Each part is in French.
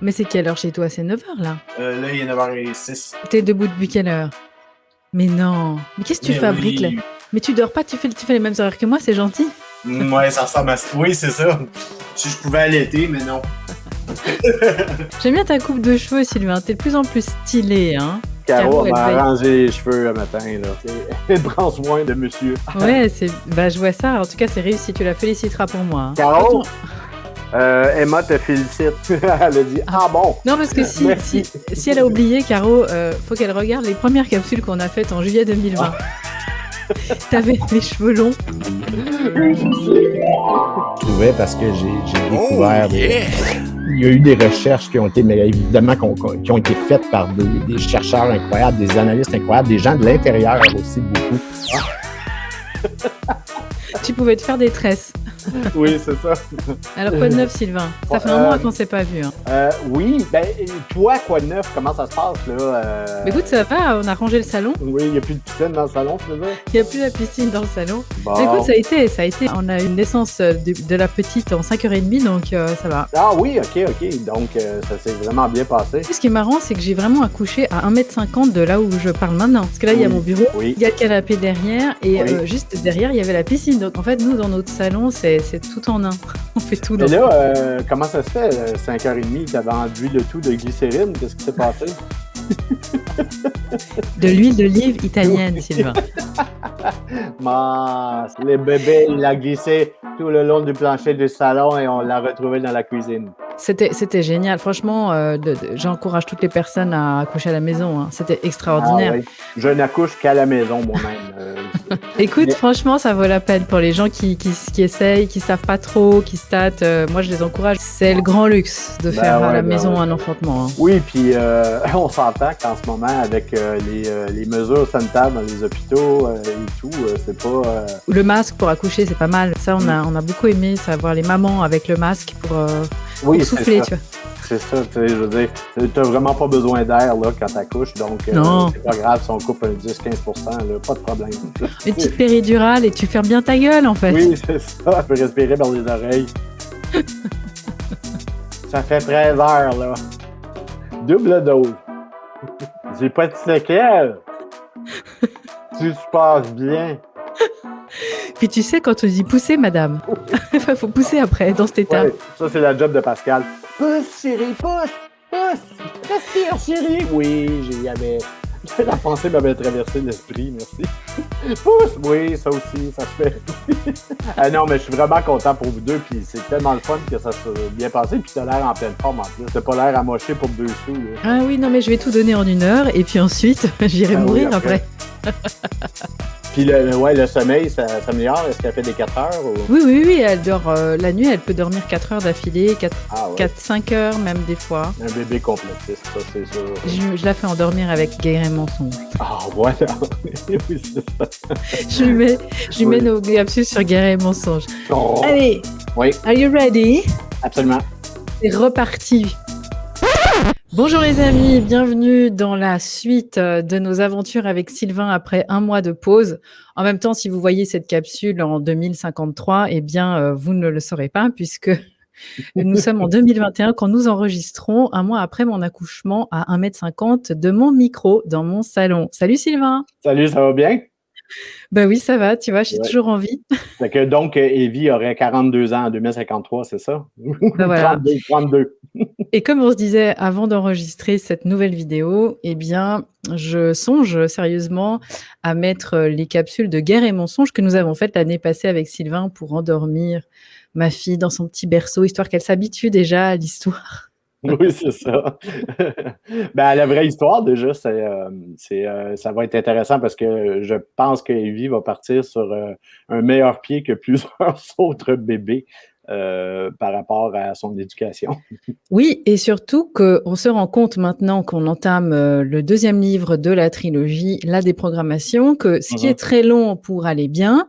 Mais c'est quelle heure chez toi? C'est 9h là? Là, il est 9h06. T'es debout depuis quelle heure? Mais non. Mais qu'est-ce que tu Mais fabriques là? oui. Mais tu dors pas, tu fais les mêmes horaires que moi, c'est gentil. Ouais, ça ressemble à ça. Oui, c'est ça. Si je pouvais allaiter, mais non. J'aime bien ta coupe de cheveux, Sylvain. T'es de plus en plus stylé, hein? Caro elle m'a veille. arrangé les cheveux le matin, là. Elle prend soin de monsieur. Ouais, je vois ça. En tout cas, c'est réussi. Tu la féliciteras pour moi. Hein. Caro, Emma te félicite. Elle a dit bon. Non, parce que si elle a oublié, Caro, faut qu'elle regarde les premières capsules qu'on a faites en juillet 2020. T'avais les cheveux longs. Je trouvais parce que j'ai découvert il y a eu des recherches qui ont été, mais évidemment, qui ont été faites par des chercheurs incroyables, des analystes incroyables, des gens de l'intérieur aussi beaucoup. Tu pouvais te faire des tresses. Oui, c'est ça. Alors, quoi de neuf, Sylvain? Ça fait un mois qu'on s'est pas vu. Hein. Oui, ben toi, quoi de neuf? Comment ça se passe, là? Mais écoute, ça va, on a rangé le salon. Oui, il n'y a plus de piscine dans le salon, tu veux dire? Il n'y a plus la piscine dans le salon. Bon. Mais écoute, ça a été. On a une naissance de la petite en 5h30, donc ça va. Ah oui, ok. Donc, ça s'est vraiment bien passé. Ce qui est marrant, c'est que j'ai vraiment accouché à 1m50 de là où je parle maintenant. Parce que là, il y a mon bureau, il y a le canapé derrière, et juste derrière, il y avait la piscine. Donc en fait, nous, dans notre salon, c'est tout en un. On fait tout. Mais là, comment ça se fait, 5h30, t'avais enduit le tout de glycérine? Qu'est-ce qui s'est passé? De l'huile d'olive italienne, Sylvain. Les bébés, il a glissé tout le long du plancher du salon et on l'a retrouvé dans la cuisine. C'était génial. Franchement, j'encourage toutes les personnes à accoucher à la maison. Hein. C'était extraordinaire. Ah, oui. Je n'accouche qu'à la maison moi-même. Écoute, franchement, ça vaut la peine pour les gens qui essayent, qui savent pas trop, qui se tâtent. Moi, je les encourage. C'est le grand luxe de faire à la maison un enfantement. Hein. Oui, puis on s'entend qu'en ce moment, avec les mesures sanitaires dans les hôpitaux et tout, c'est pas... Le masque pour accoucher, c'est pas mal. Ça, on a beaucoup aimé, savoir les mamans avec le masque pour souffler, tu vois. C'est ça, tu sais, je veux dire, t'as vraiment pas besoin d'air là quand t'accouches, donc c'est pas grave si on coupe un 10-15%, là, pas de problème. Une petite péridurale et tu fermes bien ta gueule, en fait. Oui, c'est ça, tu peux respirer par les oreilles. Ça fait 13 heures, là. Double dose. J'ai pas de séquelles. Tu se passes bien. Puis tu sais, quand on dit pousser, madame, il faut pousser après, dans cet état. Ouais, ça, c'est la job de Pascal. Pousse, chérie, pousse! Respire, chérie! Oui, la pensée m'avait traversé l'esprit, merci. Pousse! Oui, ça aussi, ça se fait. Non, mais je suis vraiment content pour vous deux, puis c'est tellement le fun que ça s'est bien passé, puis t'as l'air en pleine forme en plus. T'as pas l'air amoché pour 2 sous. Là. Ah oui, non, mais je vais tout donner en 1 heure, et puis ensuite, j'irai mourir après. Puis le sommeil, ça s'améliore? Est-ce qu'elle fait des 4 heures? Ou... Oui, elle dort la nuit, elle peut dormir 4 heures d'affilée, 4-5 heures même des fois. Un bébé complotiste, ça c'est sûr. Je la fais endormir avec guerre et mensonge. Ah voilà, oui c'est ça. Je lui mets nos capsules sur guerre et mensonge. Oh. Allez, oui. Are you ready? Absolument. C'est reparti. Bonjour les amis, bienvenue dans la suite de nos aventures avec Sylvain après 1 mois de pause. En même temps, si vous voyez cette capsule en 2053, eh bien, vous ne le saurez pas puisque nous sommes en 2021 quand nous enregistrons 1 mois après mon accouchement à 1m50 de mon micro dans mon salon. Salut Sylvain. Salut, ça va bien? Ben oui, ça va, tu vois, j'ai toujours envie. Donc, Evie aurait 42 ans en 2053, c'est ça? Ben voilà. 32. Et comme on se disait avant d'enregistrer cette nouvelle vidéo, eh bien, je songe sérieusement à mettre les capsules de guerre et mensonge que nous avons faites l'année passée avec Sylvain pour endormir ma fille dans son petit berceau, histoire qu'elle s'habitue déjà à l'histoire. Oui, c'est ça. La vraie histoire, déjà, ça va être intéressant parce que je pense que Evie va partir sur un meilleur pied que plusieurs autres bébés. Par rapport à son éducation. Oui, et surtout qu'on se rend compte maintenant qu'on entame le 2e livre de la trilogie, La déprogrammation, que ce qui est très long pour aller bien,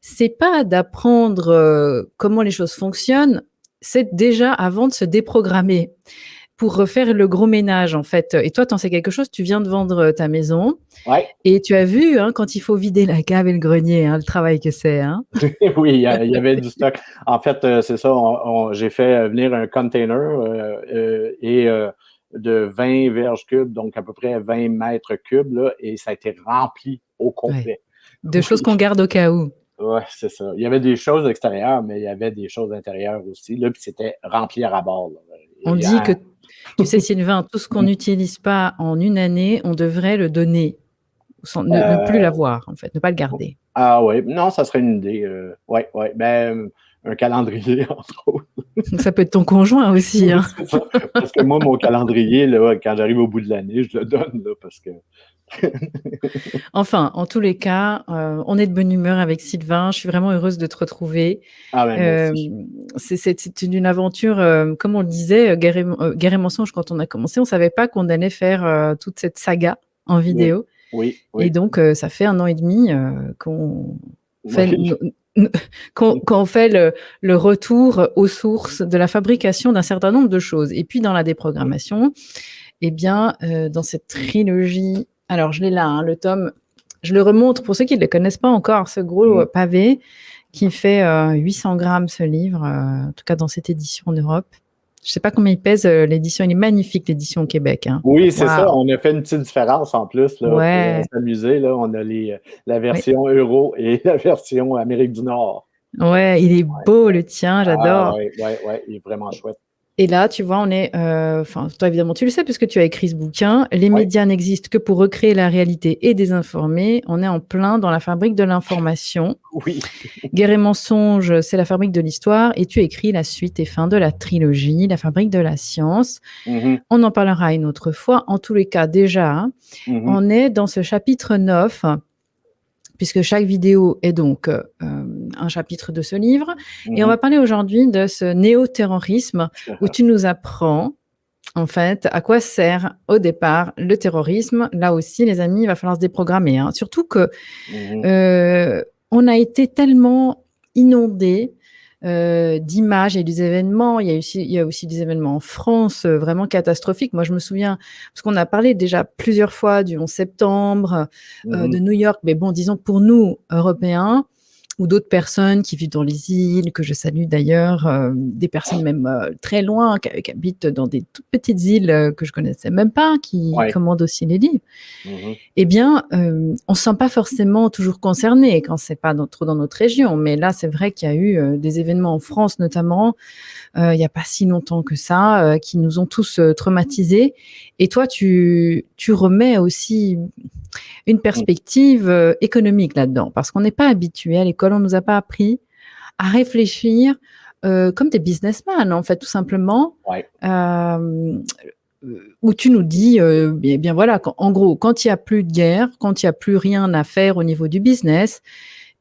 c'est pas d'apprendre comment les choses fonctionnent, c'est déjà avant de se déprogrammer. pour refaire le gros ménage, en fait. Et toi, tu en sais quelque chose, tu viens de vendre ta maison Ouais. et tu as vu quand il faut vider la cave et le grenier, le travail que c'est. Oui, il y avait du stock. En fait, c'est ça, j'ai fait venir un container de 20 verges cubes, donc à peu près 20 mètres cubes, là, et ça a été rempli au complet. De choses qu'on garde au cas où. Oui, c'est ça. Il y avait des choses extérieures, mais il y avait des choses intérieures aussi, là, puis c'était rempli à ras-bord. On dit que, tu sais, Sylvain, tout ce qu'on n'utilise pas en une année, on devrait le donner, ne plus l'avoir, en fait, ne pas le garder. Ah oui, non, ça serait une idée. Oui. Ben, un calendrier, entre autres. Ça peut être ton conjoint aussi. C'est ça. Parce que moi, mon calendrier, là, quand j'arrive au bout de l'année, je le donne, là, parce que... Enfin, en tous les cas, on est de bonne humeur avec Sylvain. Je suis vraiment heureuse de te retrouver. Ah ben, merci. C'est une aventure, comme on le disait, Guerre et mensonge, quand on a commencé, on ne savait pas qu'on allait faire toute cette saga en vidéo. Oui. Et donc, ça fait 1 an et demi qu'on fait, qu'on fait le retour aux sources de la fabrication d'un certain nombre de choses. Et puis, dans la déprogrammation, eh bien, dans cette trilogie, alors je l'ai là, le tome, je le remonte pour ceux qui ne le connaissent pas encore, ce gros pavé qui fait 800 grammes, ce livre, en tout cas dans cette édition en Europe. Je ne sais pas combien il pèse, l'édition. Il est magnifique, l'édition au Québec. Oui, c'est ça. On a fait une petite différence en plus là, pour s'amuser. Là. On a la version euro et la version Amérique du Nord. Ouais, il est beau, le tien, j'adore. Oui, il est vraiment chouette. Et là, tu vois, on est... toi, évidemment, tu le sais, puisque tu as écrit ce bouquin. Les médias n'existent que pour recréer la réalité et désinformer. On est en plein dans la fabrique de l'information. Oui. Guerre et mensonge, c'est la fabrique de l'histoire. Et tu écris la suite et fin de la trilogie, la fabrique de la science. On en parlera une autre fois. En tous les cas, déjà, on est dans ce chapitre 9, puisque chaque vidéo est donc un chapitre de ce livre. Et on va parler aujourd'hui de ce néo-terrorisme où tu nous apprends, en fait, à quoi sert au départ le terrorisme. Là aussi, les amis, il va falloir se déprogrammer. Surtout que on a été tellement inondés d'images et des événements. Il y a aussi des événements en France vraiment catastrophiques. Moi, je me souviens, parce qu'on a parlé déjà plusieurs fois du 11 septembre, de New York, mais bon, disons pour nous, Européens, ou d'autres personnes qui vivent dans les îles, que je salue d'ailleurs, des personnes même très loin, qui habitent dans des toutes petites îles que je connaissais même pas, qui commandent aussi les livres, eh bien, on se sent pas forcément toujours concerné quand c'est pas trop dans notre région. Mais là, c'est vrai qu'il y a eu des événements en France, notamment, il y a pas si longtemps que ça, qui nous ont tous traumatisés. Et toi, tu remets aussi une perspective économique là-dedans, parce qu'on n'est pas habitué à l'école, on nous a pas appris à réfléchir comme des businessmen, en fait, tout simplement. Où tu nous dis, bien voilà, en gros, quand il n'y a plus de guerre, quand il n'y a plus rien à faire au niveau du business,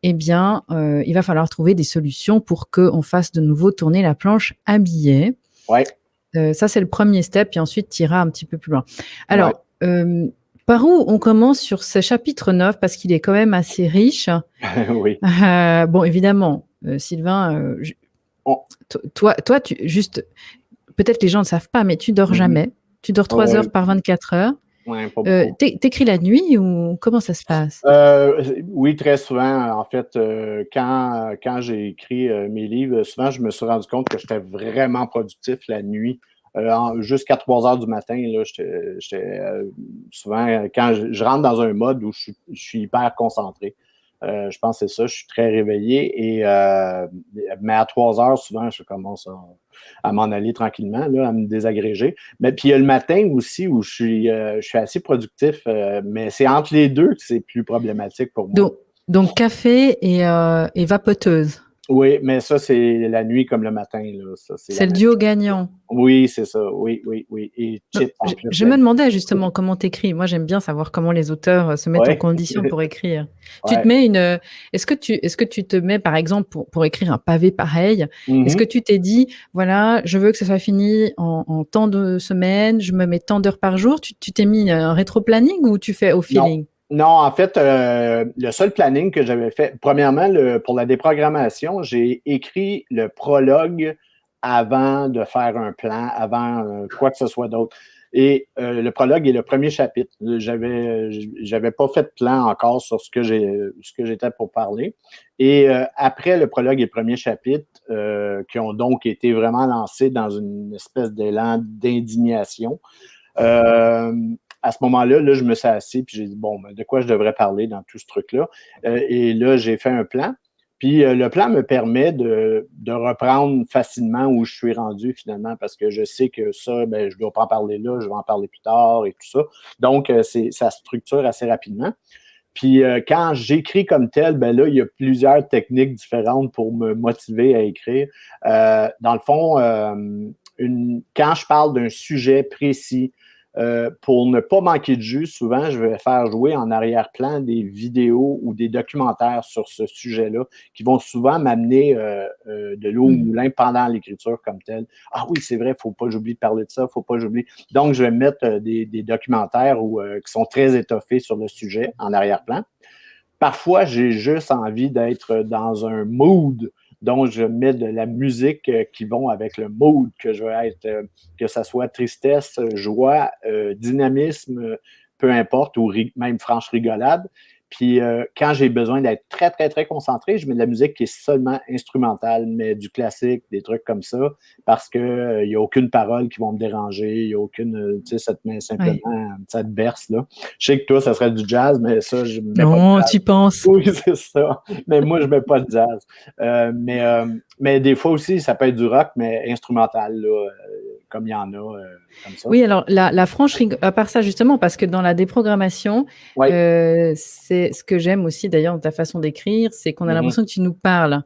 eh bien, il va falloir trouver des solutions pour qu'on fasse de nouveau tourner la planche à billets. Ça, c'est le premier step, et ensuite, tu iras un petit peu plus loin. Alors, par où on commence sur ce chapitre 9, parce qu'il est quand même assez riche. Bon, évidemment, Sylvain, toi, juste, peut-être les gens ne savent pas, mais tu dors jamais. Tu dors 3 heures par 24 heures. T'écris la nuit ou comment ça se passe? Oui, très souvent. En fait, quand j'ai écrit mes livres, souvent, je me suis rendu compte que j'étais vraiment productif la nuit. Jusqu'à 3 heures du matin, là, j'étais souvent, quand je rentre dans un mode où je suis hyper concentré. Je pense que c'est ça, je suis très réveillé. Mais à 3 heures, souvent, je commence à m'en aller tranquillement, là, à me désagréger. Mais puis il y a le matin aussi où je suis assez productif, mais c'est entre les deux que c'est plus problématique pour moi. Donc café et vapoteuse. Oui, mais ça, c'est la nuit comme le matin. Là. C'est le duo gagnant. Oui, c'est ça. Oui. Et je me demandais justement comment t'écris. Moi, j'aime bien savoir comment les auteurs se mettent en condition pour écrire. Tu te mets Est-ce que tu te mets, par exemple, pour écrire un pavé pareil, est-ce que tu t'es dit, voilà, je veux que ça soit fini en tant de semaines, je me mets tant d'heures par jour. Tu t'es mis un rétro-planning ou tu fais au feeling? Non, en fait, le seul planning que j'avais fait, premièrement, pour la déprogrammation, j'ai écrit le prologue avant de faire un plan, avant quoi que ce soit d'autre. Et le prologue est le premier chapitre. J'avais pas fait de plan encore sur ce que j'étais pour parler. Et après le prologue et le premier chapitre, qui ont donc été vraiment lancés dans une espèce d'élan d'indignation, à ce moment-là, là, je me suis assis puis j'ai dit, bon, de quoi je devrais parler dans tout ce truc-là? Et là, j'ai fait un plan. Puis le plan me permet de reprendre facilement où je suis rendu finalement, parce que je sais que ça, ben, je ne dois pas en parler là, je vais en parler plus tard et tout ça. Donc, ça structure assez rapidement. Puis quand j'écris comme tel, ben là, il y a plusieurs techniques différentes pour me motiver à écrire. Dans le fond, quand je parle d'un sujet précis, pour ne pas manquer de jus, souvent, je vais faire jouer en arrière-plan des vidéos ou des documentaires sur ce sujet-là qui vont souvent m'amener de l'eau au moulin pendant l'écriture comme telle. Ah oui, c'est vrai, il ne faut pas que j'oublie de parler de ça, il ne faut pas que j'oublie. Donc, je vais mettre des documentaires qui sont très étoffés sur le sujet en arrière-plan. Parfois, j'ai juste envie d'être dans un mood, donc je mets de la musique qui vont avec le mood que je veux être, que ça soit tristesse, joie, dynamisme, peu importe, ou même franche rigolade. Puis quand j'ai besoin d'être très, très, très concentré, je mets de la musique qui est seulement instrumentale, mais du classique, des trucs comme ça, parce qu'il n'y a aucune parole qui va me déranger, il n'y a aucune, tu sais, ça te met simplement, ça te berce, là. Je sais que toi, ça serait du jazz, mais ça, je mets pas de jazz. Tu penses. Oui, c'est ça. Mais moi, je mets pas de jazz. Mais des fois aussi, ça peut être du rock, mais instrumental, là, comme il y en a comme ça. Oui, alors la franche à part ça justement, parce que dans la déprogrammation, c'est ce que j'aime aussi d'ailleurs dans ta façon d'écrire, c'est qu'on a l'impression que tu nous parles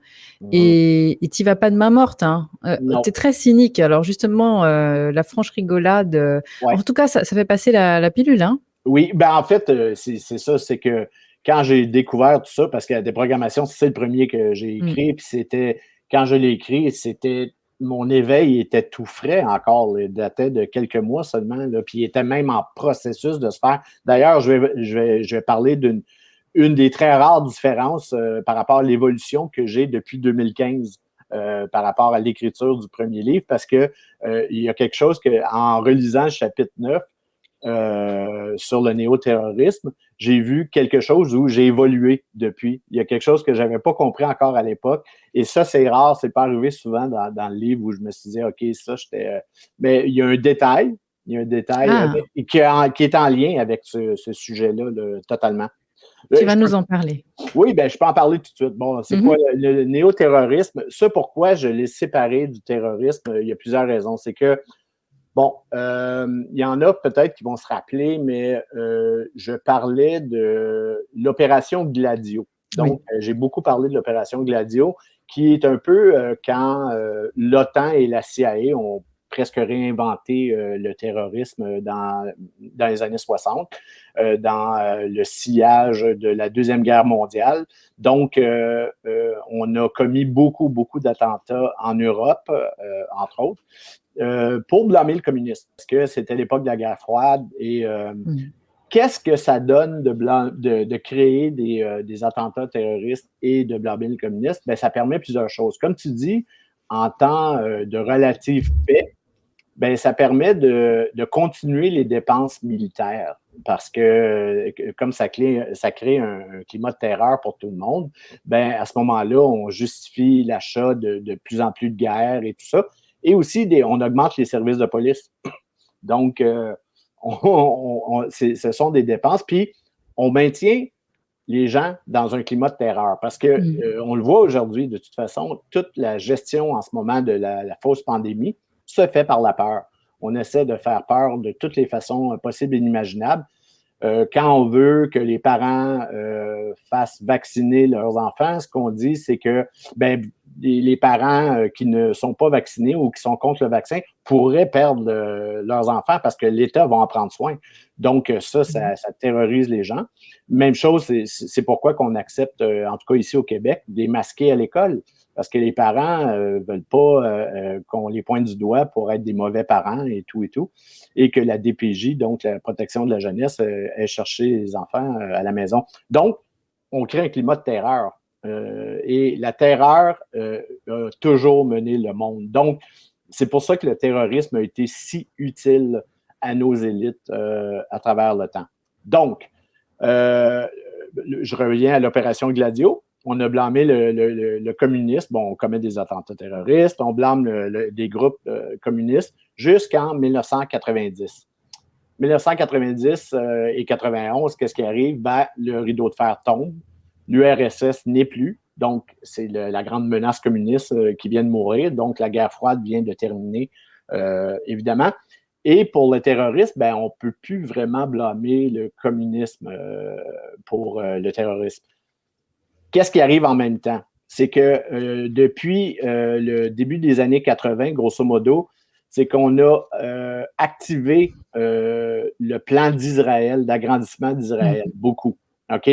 et tu vas pas de main morte. Hein. Tu es très cynique. Alors justement, la franche rigolade, en tout cas, ça fait passer la pilule. Hein. Oui, ben en fait, c'est ça, c'est que quand j'ai découvert tout ça, parce que la déprogrammation, c'est le premier que j'ai écrit, puis c'était, quand je l'ai écrit, c'était mon éveil était tout frais encore, il datait de quelques mois seulement, là, puis il était même en processus de se faire. D'ailleurs, je vais parler d'une des très rares différences par rapport à l'évolution que j'ai depuis 2015 par rapport à l'écriture du premier livre, parce que il y a quelque chose que, en relisant le chapitre 9 sur le néo-terrorisme, j'ai vu quelque chose où j'ai évolué depuis. Il y a quelque chose que je n'avais pas compris encore à l'époque. Et ça, c'est rare, c'est pas arrivé souvent dans le livre où je me suis dit, OK, ça, j'étais. Mais il y a un détail qui est en lien avec ce sujet-là, totalement. Tu vas nous en parler. Oui, ben je peux en parler tout de suite. Bon, c'est quoi le néo-terrorisme? Ça, pourquoi je l'ai séparé du terrorisme? Il y a plusieurs raisons. C'est que bon, il y en a peut-être qui vont se rappeler, mais je parlais de l'opération Gladio. Donc, j'ai beaucoup parlé de l'opération Gladio, qui est un peu quand l'OTAN et la CIA ont presque réinventé le terrorisme dans les années 60, dans le sillage de la Deuxième Guerre mondiale. Donc, on a commis beaucoup, beaucoup d'attentats en Europe, entre autres. Pour blâmer le communisme, parce que c'était l'époque de la guerre froide et qu'est-ce que ça donne de créer des attentats terroristes et de blâmer le communisme? Ben, ça permet plusieurs choses. Comme tu dis, en temps de relative paix, ben, ça permet de continuer les dépenses militaires parce que comme ça crée un climat de terreur pour tout le monde, ben, à ce moment-là, on justifie l'achat de plus en plus de guerres et tout ça. Et aussi, on augmente les services de police. Donc, ce sont des dépenses. Puis, on maintient les gens dans un climat de terreur. Parce que on le voit aujourd'hui, de toute façon, toute la gestion en ce moment de la fausse pandémie se fait par la peur. On essaie de faire peur de toutes les façons possibles et inimaginables. Quand on veut que les parents fassent vacciner leurs enfants, ce qu'on dit, c'est que ben, les parents qui ne sont pas vaccinés ou qui sont contre le vaccin pourraient perdre leurs enfants parce que l'État va en prendre soin. Donc, ça terrorise les gens. Même chose, c'est pourquoi qu'on accepte, en tout cas ici au Québec, des masqués à l'école. Parce que les parents ne veulent pas qu'on les pointe du doigt pour être des mauvais parents et tout. Et que la DPJ, donc la protection de la jeunesse, aille chercher les enfants à la maison. Donc, on crée un climat de terreur Et la terreur a toujours mené le monde. Donc, c'est pour ça que le terrorisme a été si utile à nos élites à travers le temps. Donc, je reviens à l'opération Gladio. On a blâmé le communisme. Bon, on commet des attentats terroristes. On blâme des groupes communistes jusqu'en 1990. 1990 et 91, qu'est-ce qui arrive? Ben, le rideau de fer tombe. L'URSS n'est plus. Donc, c'est la grande menace communiste qui vient de mourir. Donc, la guerre froide vient de terminer, évidemment. Et pour le terrorisme, ben, on ne peut plus vraiment blâmer le communisme pour le terrorisme. Qu'est-ce qui arrive en même temps? C'est que depuis le début des années 80, grosso modo, c'est qu'on a activé le plan d'Israël, d'agrandissement d'Israël, beaucoup. OK?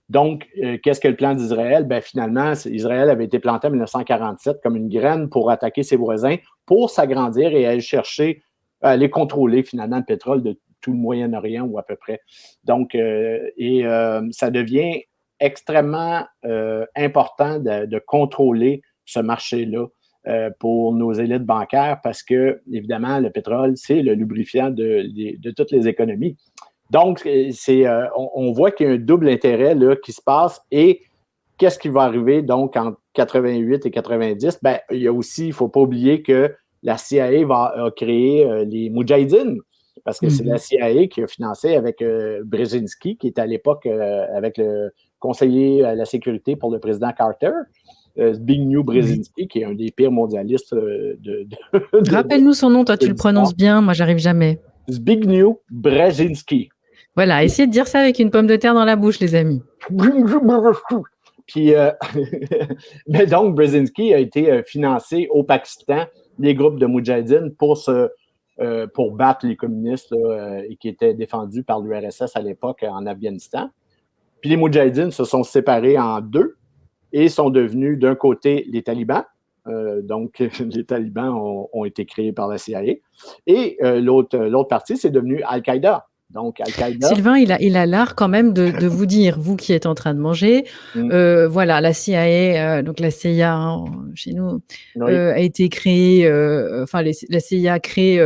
Donc, qu'est-ce que le plan d'Israël? Ben, finalement, Israël avait été planté en 1947 comme une graine pour attaquer ses voisins, pour s'agrandir et aller chercher, aller contrôler finalement le pétrole de tout le Moyen-Orient ou à peu près. Donc, ça devient extrêmement important de contrôler ce marché-là pour nos élites bancaires parce que, évidemment, le pétrole, c'est le lubrifiant de toutes les économies. Donc, on voit qu'il y a un double intérêt là, qui se passe et qu'est-ce qui va arriver donc entre 88 et 90? Ben, il y a aussi, il ne faut pas oublier que la CIA a créé les Moudjahidines parce que c'est la CIA qui a financé avec Brzezinski, qui était à l'époque avec le conseiller à la sécurité pour le président Carter, Zbigniew Brzezinski, qui est un des pires mondialistes Rappelle-nous son nom, toi tu le prononces bien, moi j'arrive jamais. Zbigniew Brzezinski. Voilà, essayez de dire ça avec une pomme de terre dans la bouche, les amis. Puis, mais donc, Brzezinski a été financé au Pakistan, les groupes de Moudjahidines, pour battre les communistes là, et qui étaient défendus par l'URSS à l'époque en Afghanistan. Puis les Moudjahidines se sont séparés en deux et sont devenus d'un côté les talibans. Donc, les talibans ont été créés par la CIA. Et l'autre partie, c'est devenu Al-Qaïda. Donc, Al-Qaïda. Sylvain, il a l'art quand même de vous dire, vous qui êtes en train de manger, voilà, la CIA, donc la CIA hein, chez nous, a été créée, la CIA a créé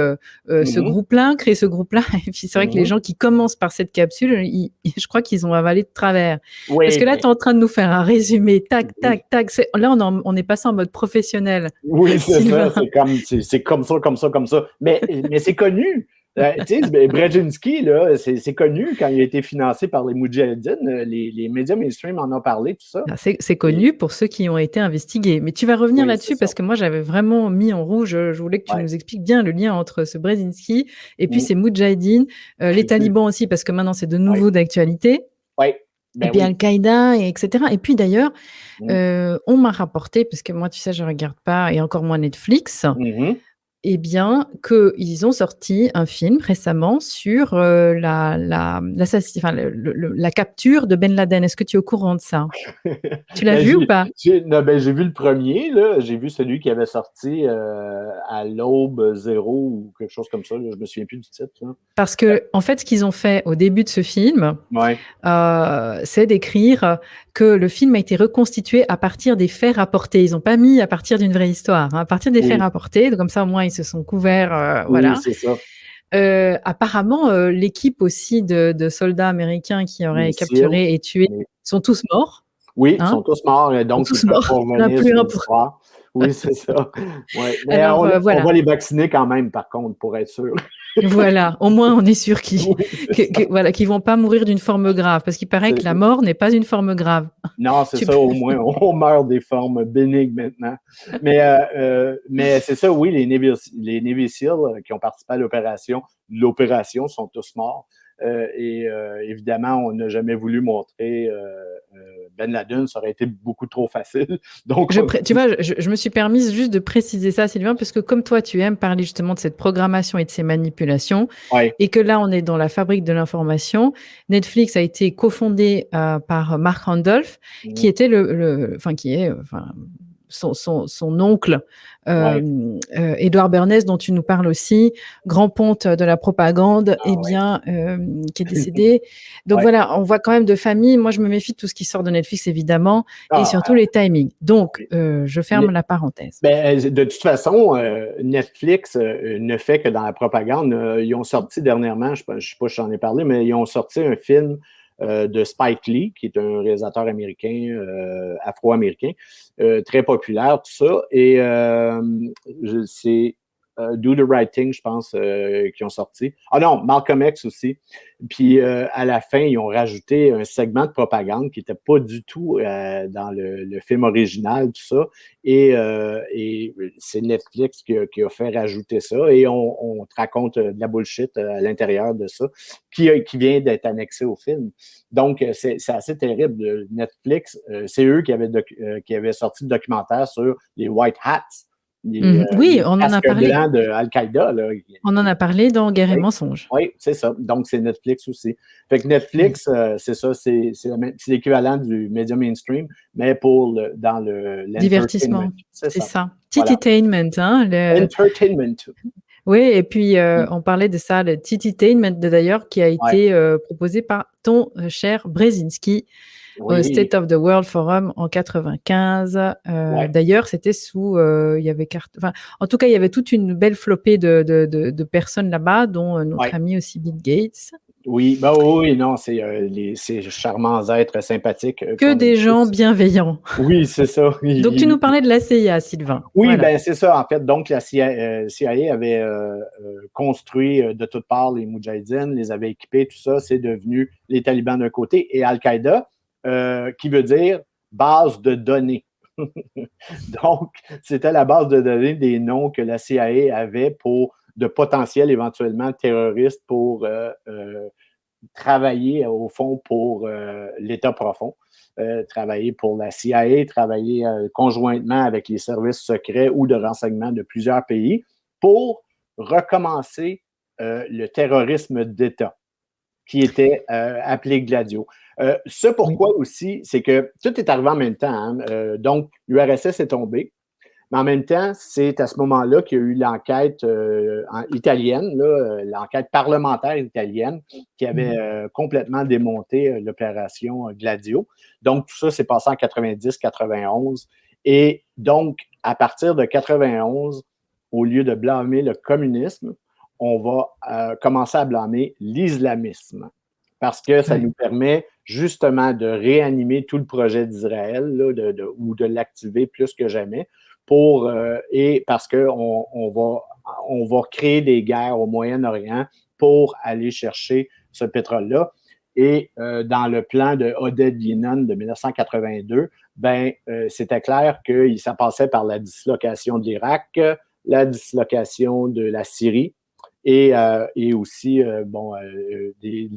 ce groupe-là, et puis c'est vrai que les gens qui commencent par cette capsule, je crois qu'ils ont avalé de travers. Oui, parce que là, tu es en train de nous faire un résumé, tac, tac, tac. Là, on est passé en mode professionnel. Oui, c'est ça, c'est comme ça. Mais c'est connu. Tu sais, Brzezinski, là, c'est connu quand il a été financé par les Moudjahidines. Les médias mainstream en ont parlé, tout ça. C'est connu pour ceux qui ont été investigués. Mais tu vas revenir là-dessus parce que moi, j'avais vraiment mis en rouge. Je voulais que tu nous expliques bien le lien entre ce Brzezinski et puis ces Moudjahidines, les talibans aussi, parce que maintenant, c'est de nouveau d'actualité. Oui. Et puis Al-Qaïda, etc. Et puis d'ailleurs, on m'a rapporté, parce que moi, tu sais, je ne regarde pas, et encore moins Netflix, eh bien, qu'ils ont sorti un film récemment sur la capture de Ben Laden. Est-ce que tu es au courant de ça? Tu l'as vu ou pas? J'ai vu le premier, là. J'ai vu celui qui avait sorti à l'aube 0 ou quelque chose comme ça. Là. Je ne me souviens plus du titre. Là. Parce que, en fait, ce qu'ils ont fait au début de ce film, c'est d'écrire que le film a été reconstitué à partir des faits rapportés. Ils n'ont pas mis à partir d'une vraie histoire, hein, à partir des faits rapportés. Comme ça, au moins, ils se sont couverts. Voilà. C'est ça. Apparemment, l'équipe aussi de soldats américains qui auraient capturé et tué sont tous morts. Oui, ils sont tous morts. Donc, ils peuvent revenir sur l'histoire. Oui, c'est ça. Ouais. Mais alors, on va les vacciner quand même, par contre, pour être sûr. Voilà, au moins on est sûr qu'ils vont pas mourir d'une forme grave, parce qu'il paraît que la mort n'est pas une forme grave. Non, c'est ça, au moins, on meurt des formes bénignes maintenant. Mais c'est ça, oui, les Navy SEAL qui ont participé à l'opération sont tous morts. Évidemment, on n'a jamais voulu montrer Ben Laden, ça aurait été beaucoup trop facile. Donc, tu vois, je me suis permise juste de préciser ça, Sylvain, parce que comme toi, tu aimes parler justement de cette programmation et de ces manipulations, et que là, on est dans la fabrique de l'information. Netflix a été cofondé par Mark Randolph, qui était son oncle, Édouard Bernays, dont tu nous parles aussi, grand ponte de la propagande, qui est décédé. Donc voilà, on voit quand même de famille. Moi, je me méfie de tout ce qui sort de Netflix, évidemment, et surtout les timings. Donc, je ferme la parenthèse. De toute façon, Netflix ne fait que dans la propagande. Ils ont sorti dernièrement, je ne sais pas si j'en ai parlé, mais ils ont sorti un film de Spike Lee, qui est un réalisateur américain, afro-américain, très populaire, tout ça. Et c'est Do the Right Thing, je pense, qui ont sorti. Ah non, Malcolm X aussi. Puis à la fin, ils ont rajouté un segment de propagande qui n'était pas du tout dans le film original, tout ça. Et c'est Netflix qui a fait rajouter ça. Et on te raconte de la bullshit à l'intérieur de ça, qui vient d'être annexé au film. Donc, c'est assez terrible. Netflix, c'est eux qui avaient sorti le documentaire sur les White Hats. Oui, on en a parlé. De Al-Qaïda. Là. On en a parlé dans Guerre et mensonges. Oui, c'est ça. Donc, c'est Netflix aussi. Fait que Netflix, c'est ça, c'est l'équivalent du média mainstream, mais dans le divertissement. C'est ça. Tititainment. Voilà. Entertainment. Oui, et puis on parlait de ça, le Tititainment, d'ailleurs, qui a été proposé par ton cher Brzezinski. Au State of the World Forum en 95. D'ailleurs, c'était il y avait en tout cas, il y avait toute une belle flopée de personnes là-bas, dont notre ami aussi Bill Gates. Oui, non, c'est ces charmants êtres sympathiques. Que des gens bienveillants. Oui, c'est ça. Donc, tu nous parlais de la CIA, Sylvain. Oui, voilà. C'est ça, en fait. Donc, la CIA avait construit de toutes parts les Moudjahidines, les avait équipés, tout ça. C'est devenu les talibans d'un côté et Al-Qaïda, qui veut dire base de données. Donc, c'était la base de données des noms que la CIA avait de potentiels éventuellement terroristes pour travailler, au fond, pour l'État profond, travailler pour la CIA, travailler conjointement avec les services secrets ou de renseignement de plusieurs pays pour recommencer le terrorisme d'État qui était appelé Gladio. Ce pourquoi aussi, c'est que tout est arrivé en même temps. Donc, l'URSS est tombée, mais en même temps, c'est à ce moment-là qu'il y a eu l'enquête italienne, l'enquête parlementaire italienne, qui avait complètement démonté l'opération Gladio. Donc, tout ça s'est passé en 90-91. Et donc, à partir de 91, au lieu de blâmer le communisme, on va commencer à blâmer l'islamisme. Parce que ça nous permet justement de réanimer tout le projet d'Israël ou de l'activer plus que jamais et parce qu'on va créer des guerres au Moyen-Orient pour aller chercher ce pétrole-là. Et dans le plan de Oded Yinon de 1982, c'était clair que ça passait par la dislocation de l'Irak, la dislocation de la Syrie, et aussi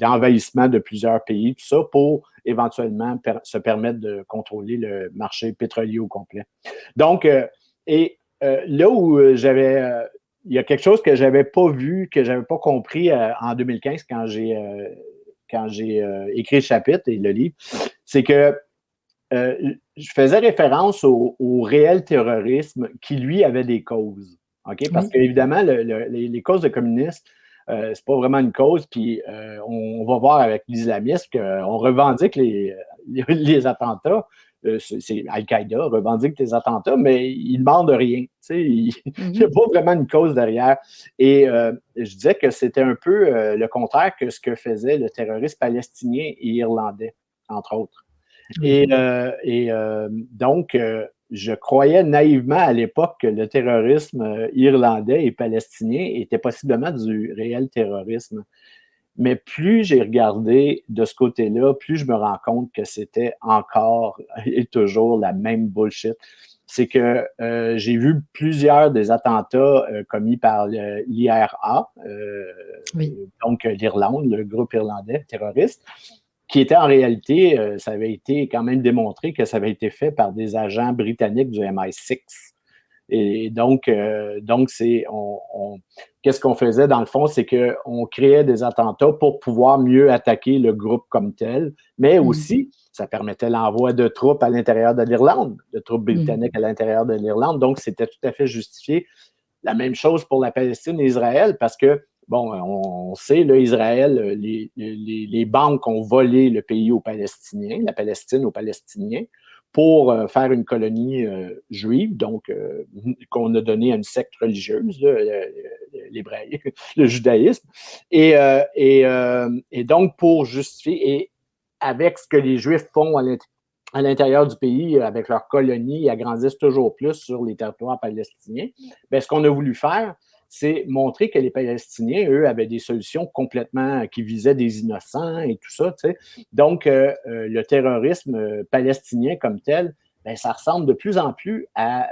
l'envahissement de plusieurs pays, tout ça pour éventuellement se permettre de contrôler le marché pétrolier au complet. Donc, là où il y a quelque chose que je n'avais pas vu, que je n'avais pas compris en 2015 quand j'ai écrit le chapitre et le livre, c'est que je faisais référence au réel terrorisme qui, lui, avait des causes. Okay? Parce qu'évidemment, les causes de communistes, c'est pas vraiment une cause, puis on va voir avec l'islamisme qu'on revendique les attentats. C'est Al-Qaïda revendique les attentats, mais ils ne demandent rien. Il n'y a pas vraiment une cause derrière. Et je disais que c'était un peu le contraire que ce que faisait le terrorisme palestinien et irlandais, entre autres. Donc, je croyais naïvement à l'époque que le terrorisme irlandais et palestinien était possiblement du réel terrorisme. Mais plus j'ai regardé de ce côté-là, plus je me rends compte que c'était encore et toujours la même bullshit. C'est que j'ai vu plusieurs des attentats commis par l'IRA, donc l'Irlande, le groupe irlandais terroriste, qui était en réalité, ça avait été quand même démontré que ça avait été fait par des agents britanniques du MI6. Et donc qu'est-ce qu'on faisait dans le fond, c'est qu'on créait des attentats pour pouvoir mieux attaquer le groupe comme tel, mais aussi, ça permettait l'envoi de troupes à l'intérieur de l'Irlande, de troupes britanniques à l'intérieur de l'Irlande. Donc, c'était tout à fait justifié. La même chose pour la Palestine et Israël, parce que, bon, on sait, là, Israël, les banques ont volé le pays aux Palestiniens, la Palestine aux Palestiniens, pour faire une colonie juive, donc qu'on a donné à une secte religieuse, là, le judaïsme. Et donc, pour justifier, et avec ce que les Juifs font à l'intérieur du pays, avec leur colonie, ils agrandissent toujours plus sur les territoires palestiniens. Bien, ce qu'on a voulu faire, c'est montrer que les Palestiniens, eux, avaient des solutions complètement qui visaient des innocents et tout ça, tu sais. Donc, le terrorisme palestinien comme tel, bien, ça ressemble de plus en plus à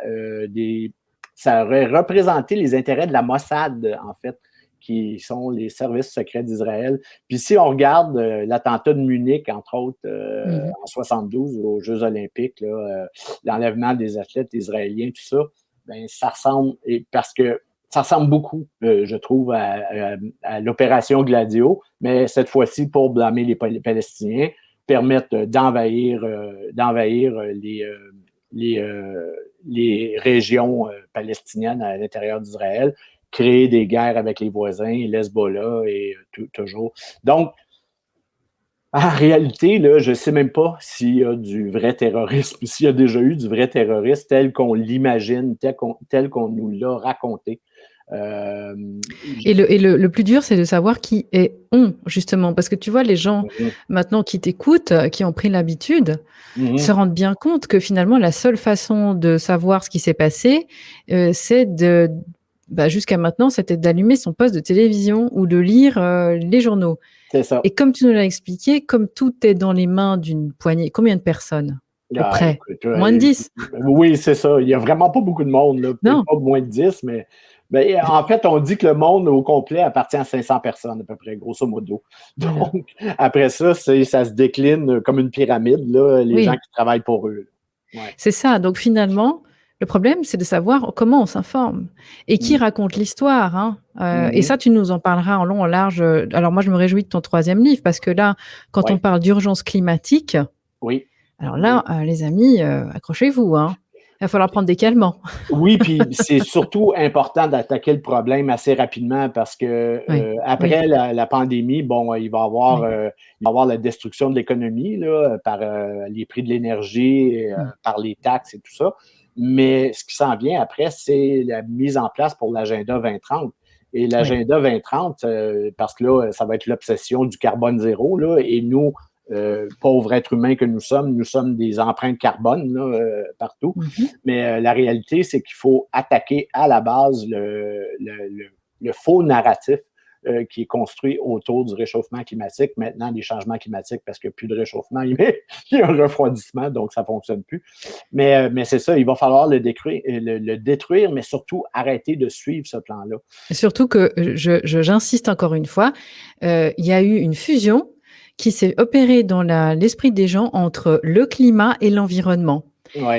ça aurait représenté les intérêts de la Mossad, en fait, qui sont les services secrets d'Israël. Puis si on regarde l'attentat de Munich, entre autres, en 72, aux Jeux olympiques, là, l'enlèvement des athlètes israéliens, tout ça, ben ça ressemble, parce que ça ressemble beaucoup, je trouve, à l'opération Gladio, mais cette fois-ci pour blâmer les Palestiniens, permettre d'envahir les régions palestiniennes à l'intérieur d'Israël, créer des guerres avec les voisins, l'Hezbollah et toujours. Donc, en réalité, là, je ne sais même pas s'il y a du vrai terrorisme, s'il y a déjà eu du vrai terrorisme tel qu'on l'imagine, tel qu'on nous l'a raconté. Et le plus dur, c'est de savoir qui est on, justement. Parce que tu vois, les gens maintenant qui t'écoutent, qui ont pris l'habitude, se rendent bien compte que finalement, la seule façon de savoir ce qui s'est passé, c'est jusqu'à maintenant, c'était d'allumer son poste de télévision ou de lire les journaux. C'est ça. Et comme tu nous l'as expliqué, comme tout est dans les mains d'une poignée, combien de personnes à peu près? Écoute, moins de 10? Oui, c'est ça. Il n'y a vraiment pas beaucoup de monde, là. Non. Pas moins de 10, mais en fait, on dit que le monde au complet appartient à 500 personnes à peu près, grosso modo. Donc, après ça, ça se décline comme une pyramide, là, les gens qui travaillent pour eux. Ouais. C'est ça. Donc, finalement, le problème, c'est de savoir comment on s'informe et qui raconte l'histoire. Hein. Et ça, tu nous en parleras en long, en large. Alors, moi, je me réjouis de ton 3e livre parce que là, quand on parle d'urgence climatique, alors là, les amis, accrochez-vous. Hein. Il va falloir prendre des calmants. Oui, puis c'est surtout important d'attaquer le problème assez rapidement parce que après la pandémie, bon, il va y avoir la destruction de l'économie là, par les prix de l'énergie, par les taxes et tout ça. Mais ce qui s'en vient après, c'est la mise en place pour l'agenda 2030. Et l'agenda 2030, parce que là, ça va être l'obsession du carbone zéro, là, et nous, pauvres êtres humains que nous sommes des empreintes carbone là, partout. Mais la réalité, c'est qu'il faut attaquer à la base le faux narratif qui est construit autour du réchauffement climatique. Maintenant, des changements climatiques, parce qu'il n'y a plus de réchauffement, il y a un refroidissement, donc ça ne fonctionne plus. Mais c'est ça, il va falloir le détruire, mais surtout arrêter de suivre ce plan-là. Surtout que, j'insiste encore une fois, il y a eu une fusion qui s'est opérée dans l'esprit des gens entre le climat et l'environnement.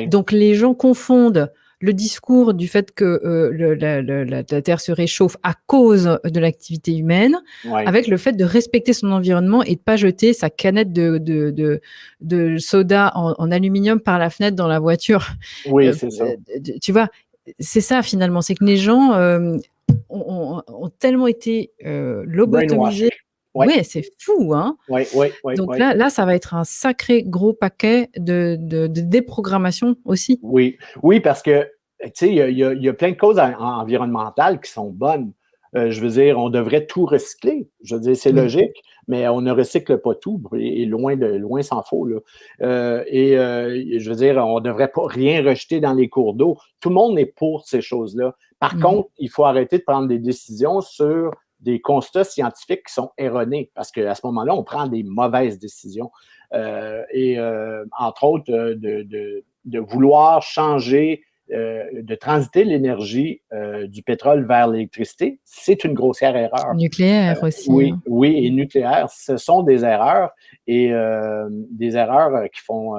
Donc, les gens confondent le discours du fait que la Terre se réchauffe à cause de l'activité humaine avec le fait de respecter son environnement et de ne pas jeter sa canette de soda en aluminium par la fenêtre dans la voiture. Oui, c'est ça. Tu vois, c'est ça finalement, c'est que les gens ont tellement été lobotomisés. Oui, c'est fou, hein? Donc là, ça va être un sacré gros paquet de déprogrammation aussi. Oui, parce que, tu sais, il y a plein de causes environnementales qui sont bonnes. Je veux dire, on devrait tout recycler. Je veux dire, c'est logique, mais on ne recycle pas tout, et loin s'en faut, là. Je veux dire, on ne devrait pas rien rejeter dans les cours d'eau. Tout le monde est pour ces choses-là. Par contre, il faut arrêter de prendre des décisions sur des constats scientifiques qui sont erronés, parce qu'à ce moment-là, on prend des mauvaises décisions. Entre autres, de vouloir changer de transiter l'énergie du pétrole vers l'électricité, c'est une grossière erreur. Nucléaire aussi. Oui, hein. oui, et nucléaire, ce sont des erreurs et des erreurs qui font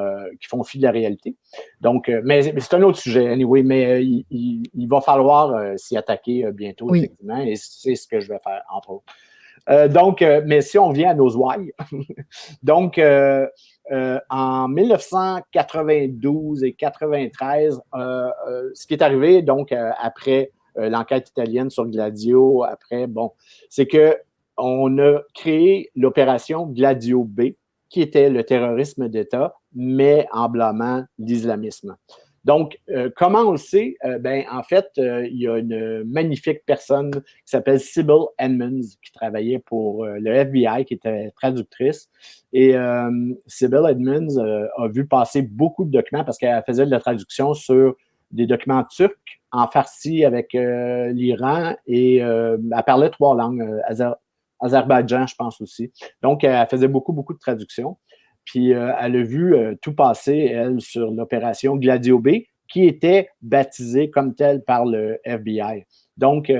fi de la réalité. Donc, mais c'est un autre sujet, anyway, mais il va falloir s'y attaquer bientôt, Oui. effectivement, et c'est ce que je vais faire, entre autres. Mais si on vient à nos ouailles, donc, en 1992 et 93, ce qui est arrivé, donc, après l'enquête italienne sur Gladio, après, bon, c'est que on a créé l'opération Gladio B, qui était le terrorisme d'État, mais en blâmant l'islamisme. Donc, comment on le sait? En fait, il y a une magnifique personne qui s'appelle Sybil Edmonds, qui travaillait pour le FBI, qui était traductrice. Et Sybil Edmonds a vu passer beaucoup de documents parce qu'elle faisait de la traduction sur des documents turcs en farsi avec l'Iran et elle parlait 3 langues, azerbaïdjan, je pense aussi. Donc, elle faisait beaucoup, beaucoup de traductions. Puis elle a vu tout passer, elle, sur l'opération Gladio B, qui était baptisée comme telle par le FBI. Donc,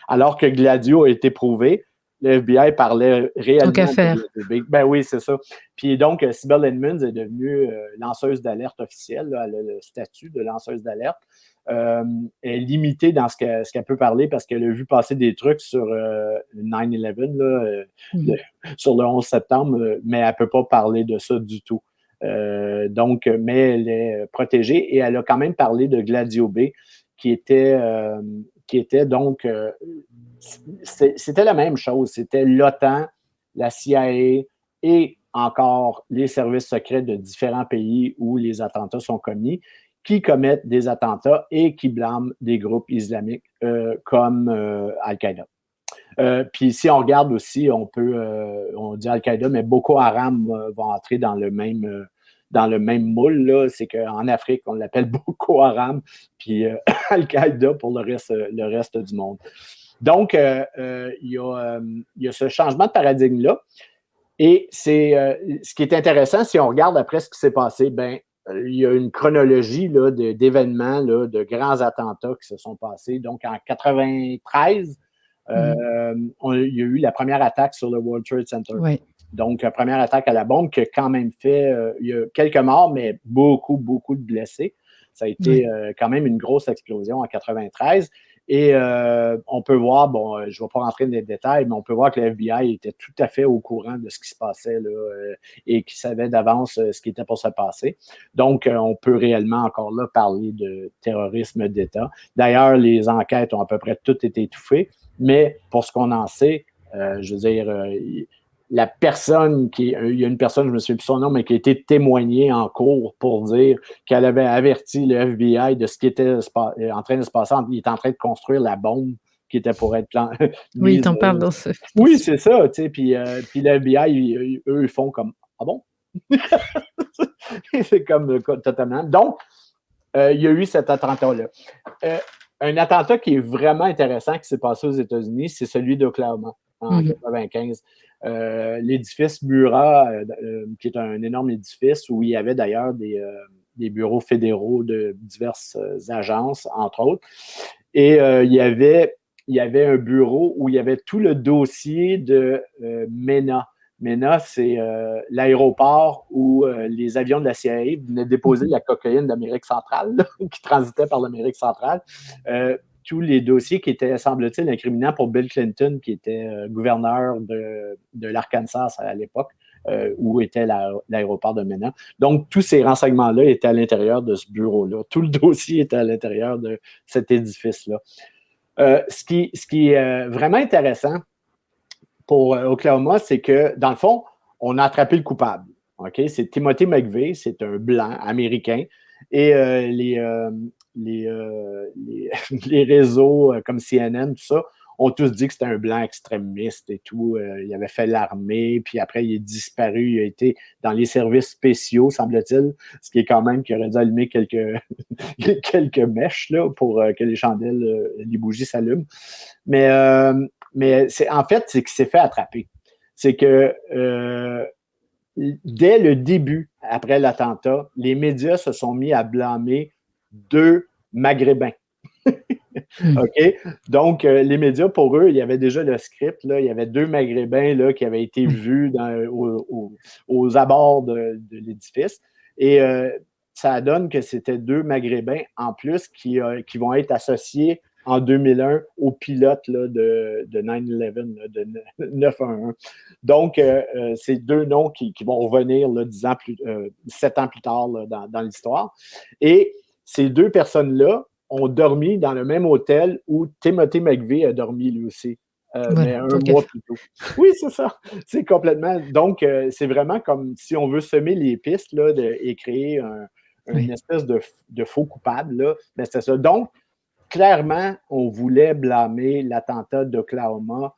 alors que Gladio a été prouvé, le FBI parlait réellement Tant qu'à faire. de Gladio B. Ben oui, c'est ça. Puis donc, Sybil Edmonds est devenue lanceuse d'alerte officielle. Là, elle a le statut de lanceuse d'alerte. Elle est limitée dans ce qu'elle peut parler parce qu'elle a vu passer des trucs sur 9/11, là, sur le 11 septembre, mais elle ne peut pas parler de ça du tout. Donc, mais elle est protégée et elle a quand même parlé de Gladio B, qui était donc, c'était la même chose. C'était l'OTAN, la CIA et encore les services secrets de différents pays où les attentats sont commis, qui commettent des attentats et qui blâment des groupes islamiques comme Al-Qaïda. Puis si on regarde aussi, on dit Al-Qaïda, mais Boko Haram va entrer dans le même moule, là. C'est qu'en Afrique, on l'appelle Boko Haram, puis Al-Qaïda pour le reste du monde. Donc, il y a ce changement de paradigme-là. Et ce qui est intéressant, si on regarde après ce qui s'est passé, il y a une chronologie là, d'événements, là, de grands attentats qui se sont passés. Donc, en 93, il y a eu la première attaque sur le World Trade Center. Oui. Donc, la première attaque à la bombe qui a quand même fait, il y a quelques morts, mais beaucoup, beaucoup de blessés. Ça a été quand même une grosse explosion en 93. Et on peut voir, bon, je ne vais pas rentrer dans les détails, mais on peut voir que le FBI était tout à fait au courant de ce qui se passait là, et qui savait d'avance ce qui était pour se passer. Donc, on peut réellement encore là parler de terrorisme d'État. D'ailleurs, les enquêtes ont à peu près toutes été étouffées, mais pour ce qu'on en sait, je veux dire, la personne il y a une personne, je ne me souviens plus son nom, mais qui a été témoignée en cours pour dire qu'elle avait averti le FBI de ce qui était en train de se passer. Il est en train de construire la bombe qui était pour être Oui, il t'en parle dans ce. Oui, c'est ça, tu sais. Puis le FBI, eux, ils font comme ah bon? C'est comme totalement. Donc, il y a eu cet attentat-là. Un attentat qui est vraiment intéressant qui s'est passé aux États-Unis, c'est celui d'Oklahoma en 1995. L'édifice Murrah, qui est un énorme édifice où il y avait d'ailleurs des bureaux fédéraux de diverses agences, entre autres. Et il y avait un bureau où il y avait tout le dossier de MENA. MENA, c'est l'aéroport où les avions de la CIA venaient déposer la cocaïne d'Amérique centrale, qui transitait par l'Amérique centrale. Tous les dossiers qui étaient, semble-t-il, incriminants pour Bill Clinton, qui était gouverneur de l'Arkansas à l'époque, où était l'aéroport de MENA. Donc, tous ces renseignements-là étaient à l'intérieur de ce bureau-là. Tout le dossier était à l'intérieur de cet édifice-là. Ce qui est vraiment intéressant pour Oklahoma, c'est que, dans le fond, on a attrapé le coupable. Okay? C'est Timothy McVeigh, c'est un blanc américain. Et les réseaux comme CNN, tout ça, ont tous dit que c'était un blanc extrémiste et tout. Il avait fait l'armée, puis après, il est disparu. Il a été dans les services spéciaux, semble-t-il, ce qui est quand même qu'il aurait dû allumer quelques mèches là, pour que les chandelles, les bougies s'allument. Mais en fait, c'est qu'il s'est fait attraper. C'est que dès le début, après l'attentat, les médias se sont mis à blâmer 2 maghrébins. OK? Donc, les médias, pour eux, il y avait déjà le script. Là, il y avait 2 Maghrébins là, qui avaient été vus aux abords de l'édifice. Et ça donne que c'était 2 Maghrébins en plus qui vont être associés en 2001 au pilote là, de 9/11, là, de 9/11. Donc, c'est 2 noms qui vont revenir là, 7 ans plus tard là, dans l'histoire. Et ces 2 personnes-là ont dormi dans le même hôtel où Timothy McVeigh a dormi lui aussi, mais un mois plus tôt. Oui, c'est ça. C'est complètement. Donc, c'est vraiment comme si on veut semer les pistes là, et créer une espèce de faux coupable. Là. Mais c'est ça. Donc, clairement, on voulait blâmer l'attentat d'Oklahoma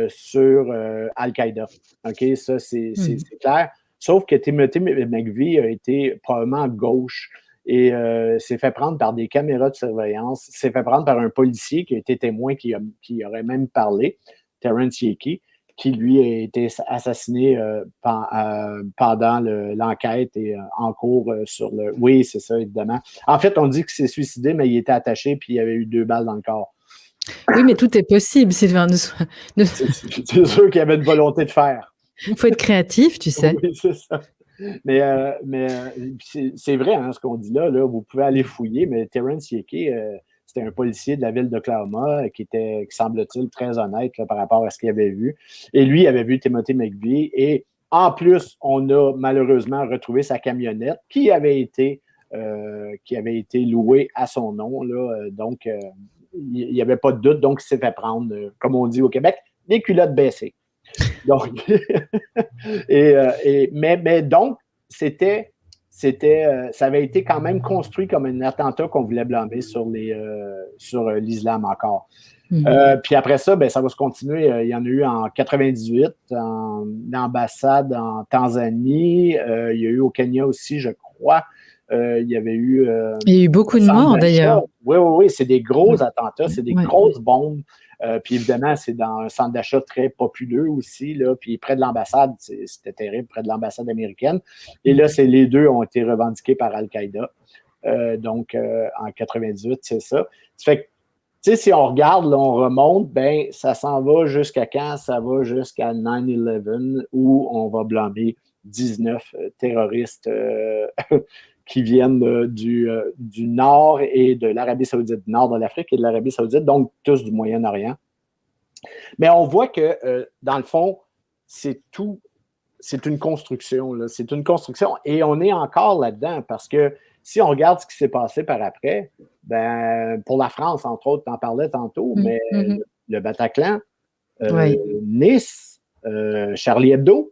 sur Al-Qaïda. OK, ça, c'est clair. Sauf que Timothy McVeigh a été probablement à gauche et s'est fait prendre par des caméras de surveillance, s'est fait prendre par un policier qui a été témoin, qui aurait même parlé, Terrence Hickey, qui lui a été assassiné pendant l'enquête et en cours sur le... Oui, c'est ça, évidemment. En fait, on dit qu'il s'est suicidé, mais il était attaché puis il avait eu 2 balles dans le corps. Oui, mais tout est possible, Sylvain. C'est sûr qu'il y avait une volonté de faire. Il faut être créatif, tu sais. Oui, c'est ça. Mais c'est vrai, hein, ce qu'on dit là, vous pouvez aller fouiller, mais Terrence Hickey, c'était un policier de la ville d'Oklahoma qui semble-t-il, très honnête là, par rapport à ce qu'il avait vu. Et lui, il avait vu Timothy McVeigh. Et en plus, on a malheureusement retrouvé sa camionnette qui avait été louée à son nom. Là, donc, il n'y avait pas de doute. Donc, il s'est fait prendre, comme on dit au Québec, des culottes baissées. Donc, mais donc, ça avait été quand même construit comme un attentat qu'on voulait blâmer sur l'islam encore. Puis après ça, ben, ça va se continuer. Il y en a eu en 98, en ambassade en Tanzanie. Il y a eu au Kenya aussi, je crois. Il y avait eu... il y a eu beaucoup de morts, d'ailleurs. Oui, c'est des gros attentats, c'est des grosses bombes. Puis évidemment, c'est dans un centre d'achat très populeux aussi, là, puis près de l'ambassade, c'était terrible, près de l'ambassade américaine. Et là, les 2 ont été revendiqués par Al-Qaïda. Donc, en 98, c'est ça. Ça fait que, tu sais, si on regarde, là, on remonte, ben ça s'en va jusqu'à quand? Ça va jusqu'à 9/11, où on va blâmer 19 terroristes qui viennent du Nord et de l'Arabie Saoudite, du Nord de l'Afrique et de l'Arabie Saoudite, donc tous du Moyen-Orient. Mais on voit que, dans le fond, c'est une construction. Là. C'est une construction et on est encore là-dedans parce que si on regarde ce qui s'est passé par après, ben, pour la France, entre autres, tu en parlais tantôt, mais le Bataclan, Nice, Charlie Hebdo,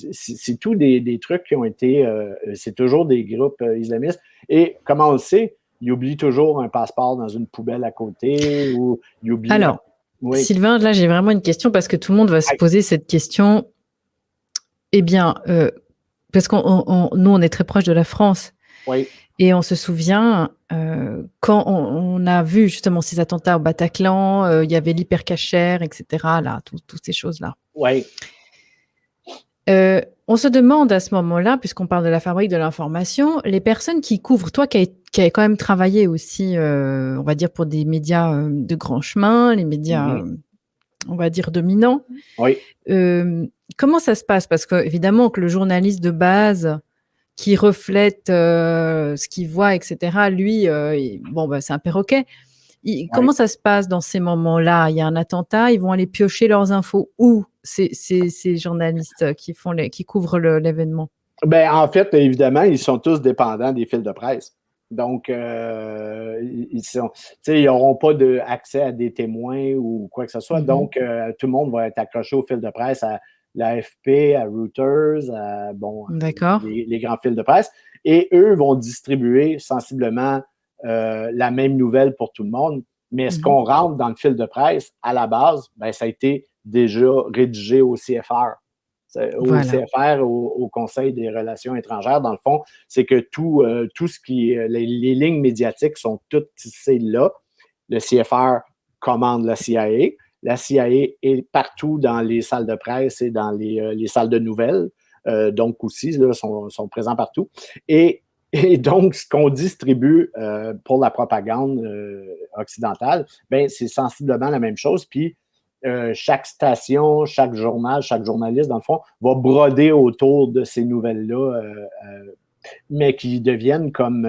c'est tout des trucs qui ont été... c'est toujours des groupes islamistes. Et comment on le sait, ils oublient toujours un passeport dans une poubelle à côté ou ils oublient... Alors, Sylvain, là, j'ai vraiment une question parce que tout le monde va se poser cette question. Eh bien, parce que nous, on est très proche de la France. Oui. Et on se souvient, quand on a vu justement ces attentats au Bataclan, il y avait l'hypercachère, etc., là, toutes ces choses-là. Oui. On se demande à ce moment-là, puisqu'on parle de la fabrique de l'information, les personnes qui couvrent, toi qui as quand même travaillé aussi, on va dire, pour des médias de grand chemin, les médias, on va dire, dominants. Oui. Comment ça se passe? Parce qu'évidemment que le journaliste de base qui reflète ce qu'il voit, etc., lui, c'est un perroquet. Comment ça se passe dans ces moments-là? Il y a un attentat, ils vont aller piocher leurs infos où ces journalistes qui couvrent l'événement? Ben, en fait, évidemment, ils sont tous dépendants des fils de presse. Donc, ils n'auront pas accès à des témoins ou quoi que ce soit. Donc, tout le monde va être accroché aux fils de presse, à l'AFP, à Reuters, à les grands fils de presse. Et eux vont distribuer sensiblement la même nouvelle pour tout le monde. Mais ce qu'on rentre dans le fil de presse, à la base, ben, ça a été déjà rédigé au CFR. Au Conseil des relations étrangères, dans le fond, c'est que tout ce qui... Les lignes médiatiques sont toutes tissées là. Le CFR commande la CIA. La CIA est partout dans les salles de presse et dans les salles de nouvelles. Donc aussi, là, sont présents partout. Et Et donc, ce qu'on distribue pour la propagande occidentale, ben, c'est sensiblement la même chose. Puis, chaque station, chaque journal, chaque journaliste, dans le fond, va broder autour de ces nouvelles-là, mais qui deviennent comme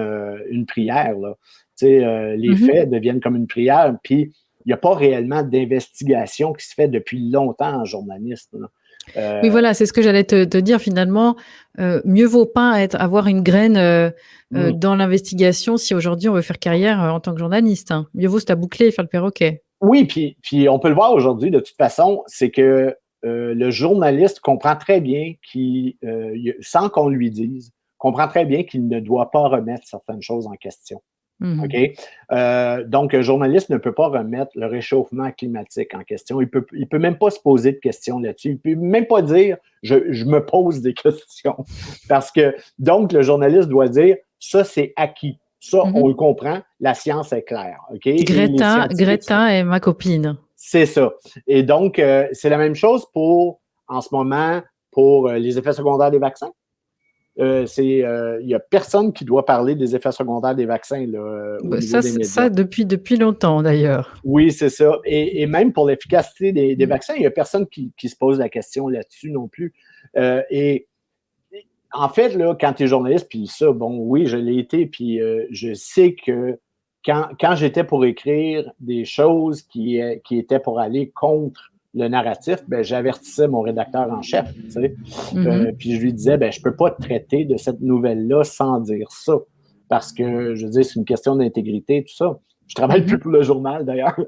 une prière, là. Les faits deviennent comme une prière, puis il n'y a pas réellement d'investigation qui se fait depuis longtemps en journalisme. Oui, voilà, c'est ce que j'allais te dire finalement. Mieux vaut pas avoir une graine dans l'investigation si aujourd'hui on veut faire carrière en tant que journaliste. Hein. Mieux vaut se la boucler et faire le perroquet. Oui, puis on peut le voir aujourd'hui de toute façon, c'est que le journaliste comprend très bien sans qu'on lui dise, comprend très bien qu'il ne doit pas remettre certaines choses en question. OK? Donc, un journaliste ne peut pas remettre le réchauffement climatique en question. Il peut même pas se poser de questions là-dessus. Il peut même pas dire je me pose des questions. Parce que, donc, le journaliste doit dire ça, c'est acquis. Ça, on le comprend. La science est claire. OK? Greta est ma copine. C'est ça. Et donc, c'est la même chose en ce moment, pour les effets secondaires des vaccins. Il n'y a personne qui doit parler des effets secondaires des vaccins là, au niveau des médias. Ça depuis longtemps, d'ailleurs. Oui, c'est ça. Et même pour l'efficacité des vaccins, il n'y a personne qui se pose la question là-dessus non plus. Et en fait, là, quand tu es journaliste, puis ça, bon, oui, je l'ai été, puis je sais que quand j'étais pour écrire des choses qui étaient pour aller contre le narratif, ben, j'avertissais mon rédacteur en chef, tu sais. Puis je lui disais, ben, je peux pas te traiter de cette nouvelle-là sans dire ça. Parce que, je veux dire, c'est une question d'intégrité, tout ça. Je travaille plus pour le journal, d'ailleurs.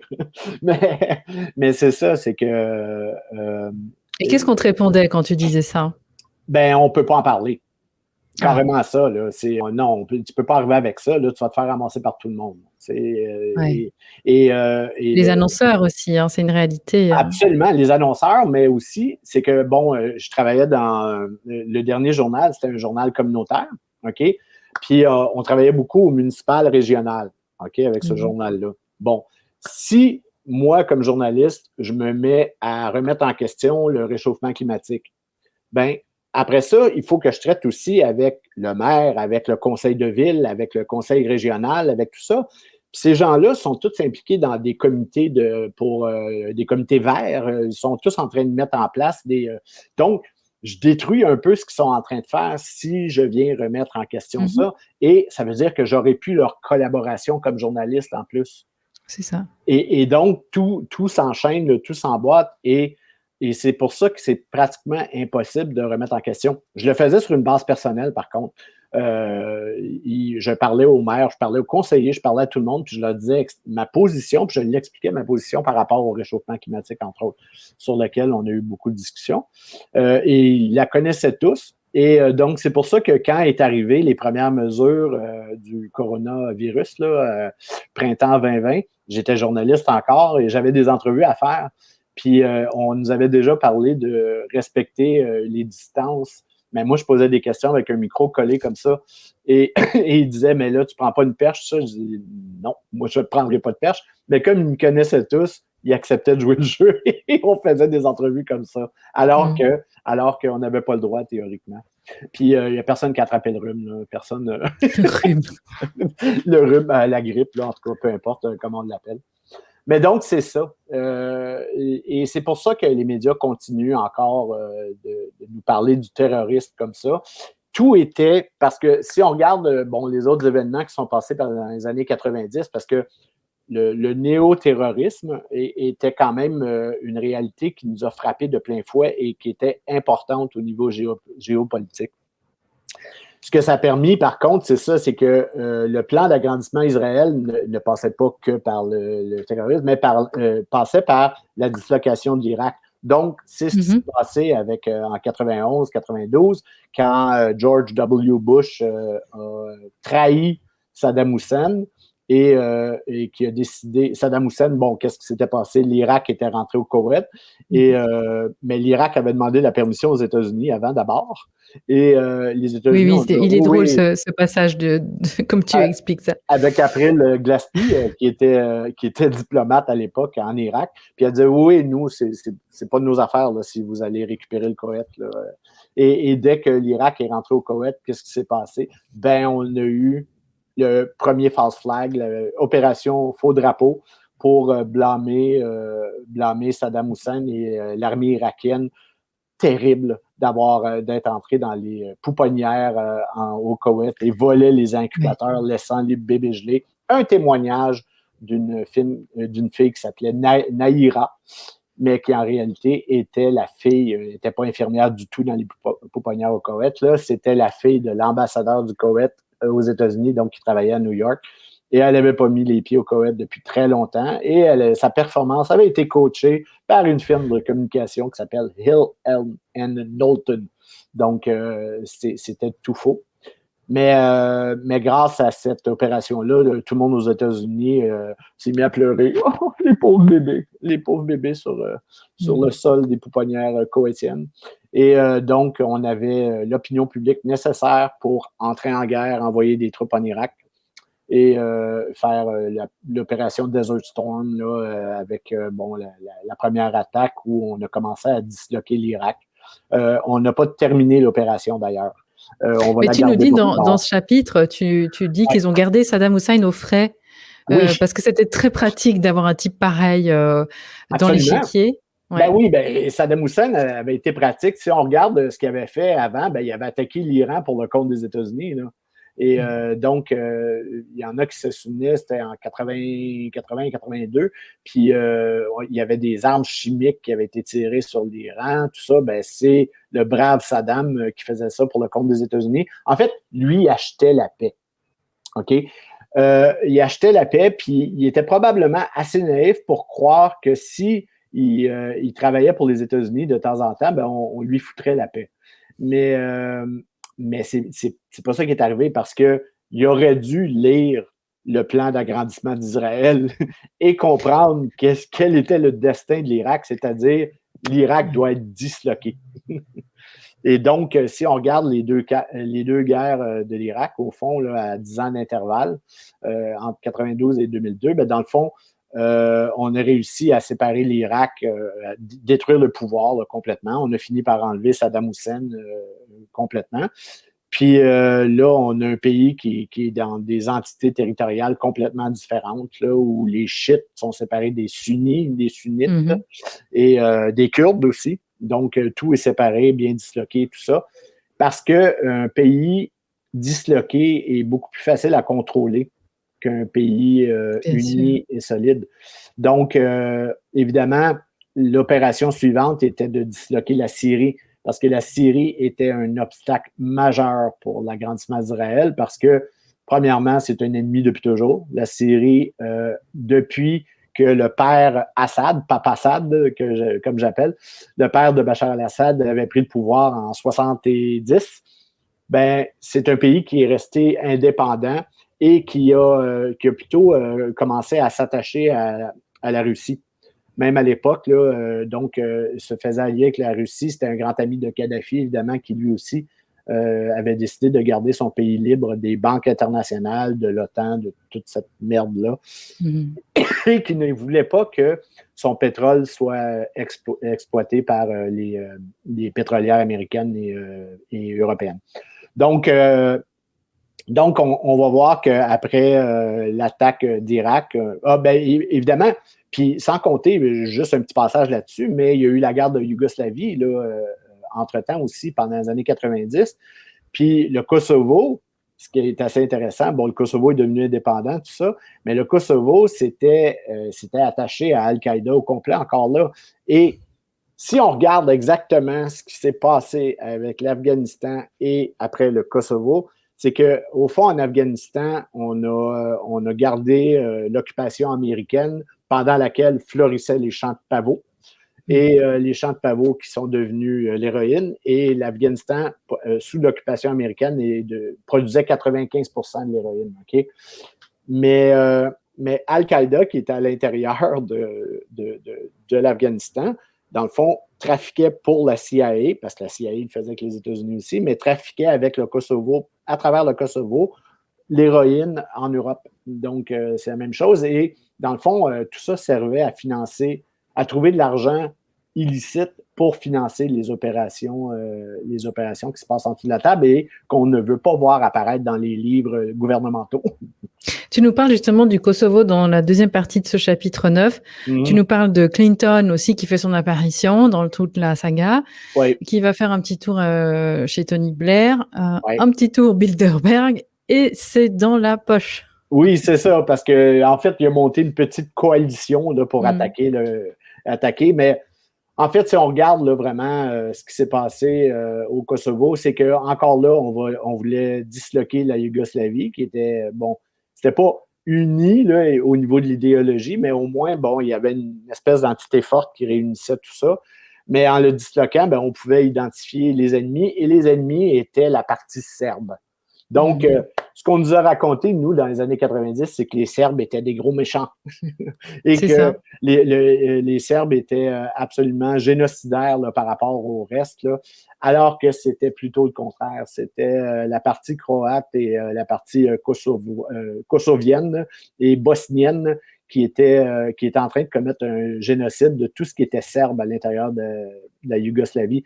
mais c'est ça, c'est que... Et qu'est-ce qu'on te répondait quand tu disais ça? Ben, on peut pas en parler. Carrément ça, là. Non, tu peux pas arriver avec ça, là, tu vas te faire ramasser par tout le monde. Ouais. Les annonceurs aussi, hein, c'est une réalité. Absolument, les annonceurs, mais aussi, c'est que, bon, je travaillais dans le dernier journal, c'était un journal communautaire, OK? Puis on travaillait beaucoup au municipal régional, OK, avec ce journal-là. Bon, si moi, comme journaliste, je me mets à remettre en question le réchauffement climatique, ben après ça, il faut que je traite aussi avec le maire, avec le conseil de ville, avec le conseil régional, avec tout ça. Puis ces gens-là sont tous impliqués dans des comités des comités verts. Ils sont tous en train de mettre en place donc, je détruis un peu ce qu'ils sont en train de faire si je viens remettre en question ça. Et ça veut dire que j'aurais plus leur collaboration comme journaliste en plus. C'est ça. Et donc, tout s'enchaîne, tout s'emboîte et c'est pour ça que c'est pratiquement impossible de remettre en question. Je le faisais sur une base personnelle, par contre. Je parlais au maire, je parlais aux conseillers, je parlais à tout le monde, puis je leur disais ma position, puis je lui expliquais ma position par rapport au réchauffement climatique, entre autres, sur lequel on a eu beaucoup de discussions. Et ils la connaissaient tous. Et donc, c'est pour ça que quand est arrivé les premières mesures du coronavirus, là, printemps 2020, j'étais journaliste encore et j'avais des entrevues à faire. Puis on nous avait déjà parlé de respecter les distances. Mais moi, je posais des questions avec un micro collé comme ça. Et il disait, mais là, tu prends pas une perche, ça? Je dis, non, moi, je ne prendrai pas de perche. Mais comme ils me connaissaient tous, ils acceptaient de jouer le jeu et on faisait des entrevues comme ça. Alors qu'on n'avait pas le droit, théoriquement. Puis, il n'y a personne qui a attrapé le rhume. Là. Personne. Le rhume. Le rhume, la grippe, là, en tout cas, peu importe comment on l'appelle. Mais donc, c'est ça. Et c'est pour ça que les médias continuent encore de nous parler du terrorisme comme ça. Tout était, parce que si on regarde les autres événements qui sont passés dans les années 90, parce que le néo-terrorisme était quand même une réalité qui nous a frappé de plein fouet et qui était importante au niveau géopolitique. Ce que ça a permis, par contre, c'est que le plan d'agrandissement Israël ne passait pas que par le terrorisme, mais passait par la dislocation de l'Irak. Donc, c'est ce qui s'est passé en 91-92, quand George W. Bush a trahi Saddam Hussein et qui a décidé, Saddam Hussein, bon, qu'est-ce qui s'était passé? L'Irak était rentré au Koweït, mais l'Irak avait demandé la permission aux États-Unis avant d'abord, et les États-Unis ont dit, il est drôle oui, ce passage comme tu expliques ça. avec April Glaspie, qui était diplomate à l'époque en Irak, puis elle a dit, oui, nous, c'est pas de nos affaires là, si vous allez récupérer le Koweït. Là. Et dès que l'Irak est rentré au Koweït, qu'est-ce qui s'est passé? Ben, on a eu le premier false flag, l'opération Faux Drapeau, pour blâmer Saddam Hussein et l'armée irakienne. Terrible d'être entré dans les pouponnières au Koweït et voler les incubateurs, laissant les bébés gelés. Un témoignage d'une fille qui s'appelait Naïra, mais qui en réalité était la fille, n'était pas infirmière du tout dans les pouponnières au Koweït. Là, c'était la fille de l'ambassadeur du Koweït aux États-Unis, donc qui travaillait à New York. Et elle n'avait pas mis les pieds au Koweït depuis très longtemps. Et sa performance avait été coachée par une firme de communication qui s'appelle Hill Knowlton. Donc, c'était tout faux. Mais grâce à cette opération-là, tout le monde aux États-Unis s'est mis à pleurer. Oh, les pauvres bébés sur le sol des pouponnières koweïtiennes. Et donc, on avait l'opinion publique nécessaire pour entrer en guerre, envoyer des troupes en Irak et faire l'opération Desert Storm là, avec la première attaque où on a commencé à disloquer l'Irak. On n'a pas terminé l'opération d'ailleurs. Mais tu nous dis dans ce chapitre, tu dis qu'ils ont gardé Saddam Hussein au frais parce que c'était très pratique d'avoir un type pareil dans l'échiquier. Ouais. Ben Saddam Hussein avait été pratique. Si on regarde ce qu'il avait fait avant, il avait attaqué l'Iran pour le compte des États-Unis. Là. Et donc, il y en a qui se souvenaient, c'était en 80-82, puis il y avait des armes chimiques qui avaient été tirées sur l'Iran, tout ça, c'est le brave Saddam qui faisait ça pour le compte des États-Unis. En fait, lui, il achetait la paix. OK? Il achetait la paix, puis il était probablement assez naïf pour croire que si il travaillait pour les États-Unis de temps en temps, on lui foutrait la paix. Mais c'est pas ça qui est arrivé parce qu'il aurait dû lire le plan d'agrandissement d'Israël et comprendre quel était le destin de l'Irak, c'est-à-dire l'Irak doit être disloqué. Et donc, si on regarde les deux guerres de l'Irak, au fond, là, à 10 ans d'intervalle, entre 92 et 2002, dans le fond, on a réussi à séparer l'Irak, à détruire le pouvoir là, complètement. On a fini par enlever Saddam Hussein complètement. Puis là, on a un pays qui est dans des entités territoriales complètement différentes, là, où les chiites sont séparés des sunnites, et des Kurdes aussi. Donc, tout est séparé, bien disloqué, tout ça. Parce qu'un pays disloqué est beaucoup plus facile à contrôler qu'un pays uni et solide. Donc, évidemment, l'opération suivante était de disloquer la Syrie, parce que la Syrie était un obstacle majeur pour l'agrandissement d'Israël, parce que, premièrement, c'est un ennemi depuis toujours. La Syrie, depuis que le père Assad, Papa Assad, comme j'appelle, le père de Bachar al-Assad avait pris le pouvoir en 70, c'est un pays qui est resté indépendant et qui a plutôt commencé à s'attacher à la Russie. Même à l'époque, là, se faisait allier avec la Russie. C'était un grand ami de Kadhafi, évidemment, qui lui aussi avait décidé de garder son pays libre des banques internationales, de l'OTAN, de toute cette merde-là. Et qui ne voulait pas que son pétrole soit exploité par les pétrolières américaines et européennes. Donc, on va voir qu'après l'attaque d'Irak, évidemment, puis sans compter, juste un petit passage là-dessus, mais il y a eu la guerre de Yougoslavie, là, entre-temps aussi, pendant les années 90. Puis le Kosovo, ce qui est assez intéressant, le Kosovo est devenu indépendant, tout ça, mais le Kosovo, c'était attaché à Al-Qaïda au complet, encore là. Et si on regarde exactement ce qui s'est passé avec l'Afghanistan et après le Kosovo, c'est qu'au fond, en Afghanistan, on a gardé l'occupation américaine pendant laquelle florissaient les champs de pavots. Et les champs de pavots qui sont devenus l'héroïne. Et l'Afghanistan, sous l'occupation américaine, produisait 95% de l'héroïne. Okay? mais Al-Qaïda, qui était à l'intérieur de l'Afghanistan, dans le fond, trafiquait pour la CIA, parce que la CIA le faisait avec les États-Unis aussi, mais trafiquait avec le Kosovo, à travers le Kosovo, l'héroïne en Europe. Donc, c'est la même chose. Et dans le fond, tout ça servait à financer, à trouver de l'argent illicite pour financer les opérations qui se passent en dessous de la table et qu'on ne veut pas voir apparaître dans les livres gouvernementaux. Tu nous parles justement du Kosovo dans la deuxième partie de ce chapitre 9. Tu nous parles de Clinton aussi qui fait son apparition dans toute la saga, qui va faire un petit tour chez Tony Blair, un petit tour Bilderberg, et c'est dans la poche. Oui, c'est ça, parce qu'en fait, il a monté une petite coalition là, pour attaquer, mais en fait, si on regarde là, vraiment ce qui s'est passé au Kosovo, c'est qu'encore là, on voulait disloquer la Yougoslavie, qui était, bon, c'était pas uni là, au niveau de l'idéologie, mais au moins, bon, il y avait une espèce d'entité forte qui réunissait tout ça. Mais en le disloquant, ben, on pouvait identifier les ennemis, et les ennemis étaient la partie serbe. Donc, ce qu'on nous a raconté, nous, dans les années 90, c'est que les Serbes étaient des gros méchants et que les Serbes étaient absolument génocidaires là, par rapport au reste, là, alors que c'était plutôt le contraire. C'était la partie croate et la partie kosovienne et bosnienne qui était en train de commettre un génocide de tout ce qui était serbe à l'intérieur de la Yougoslavie.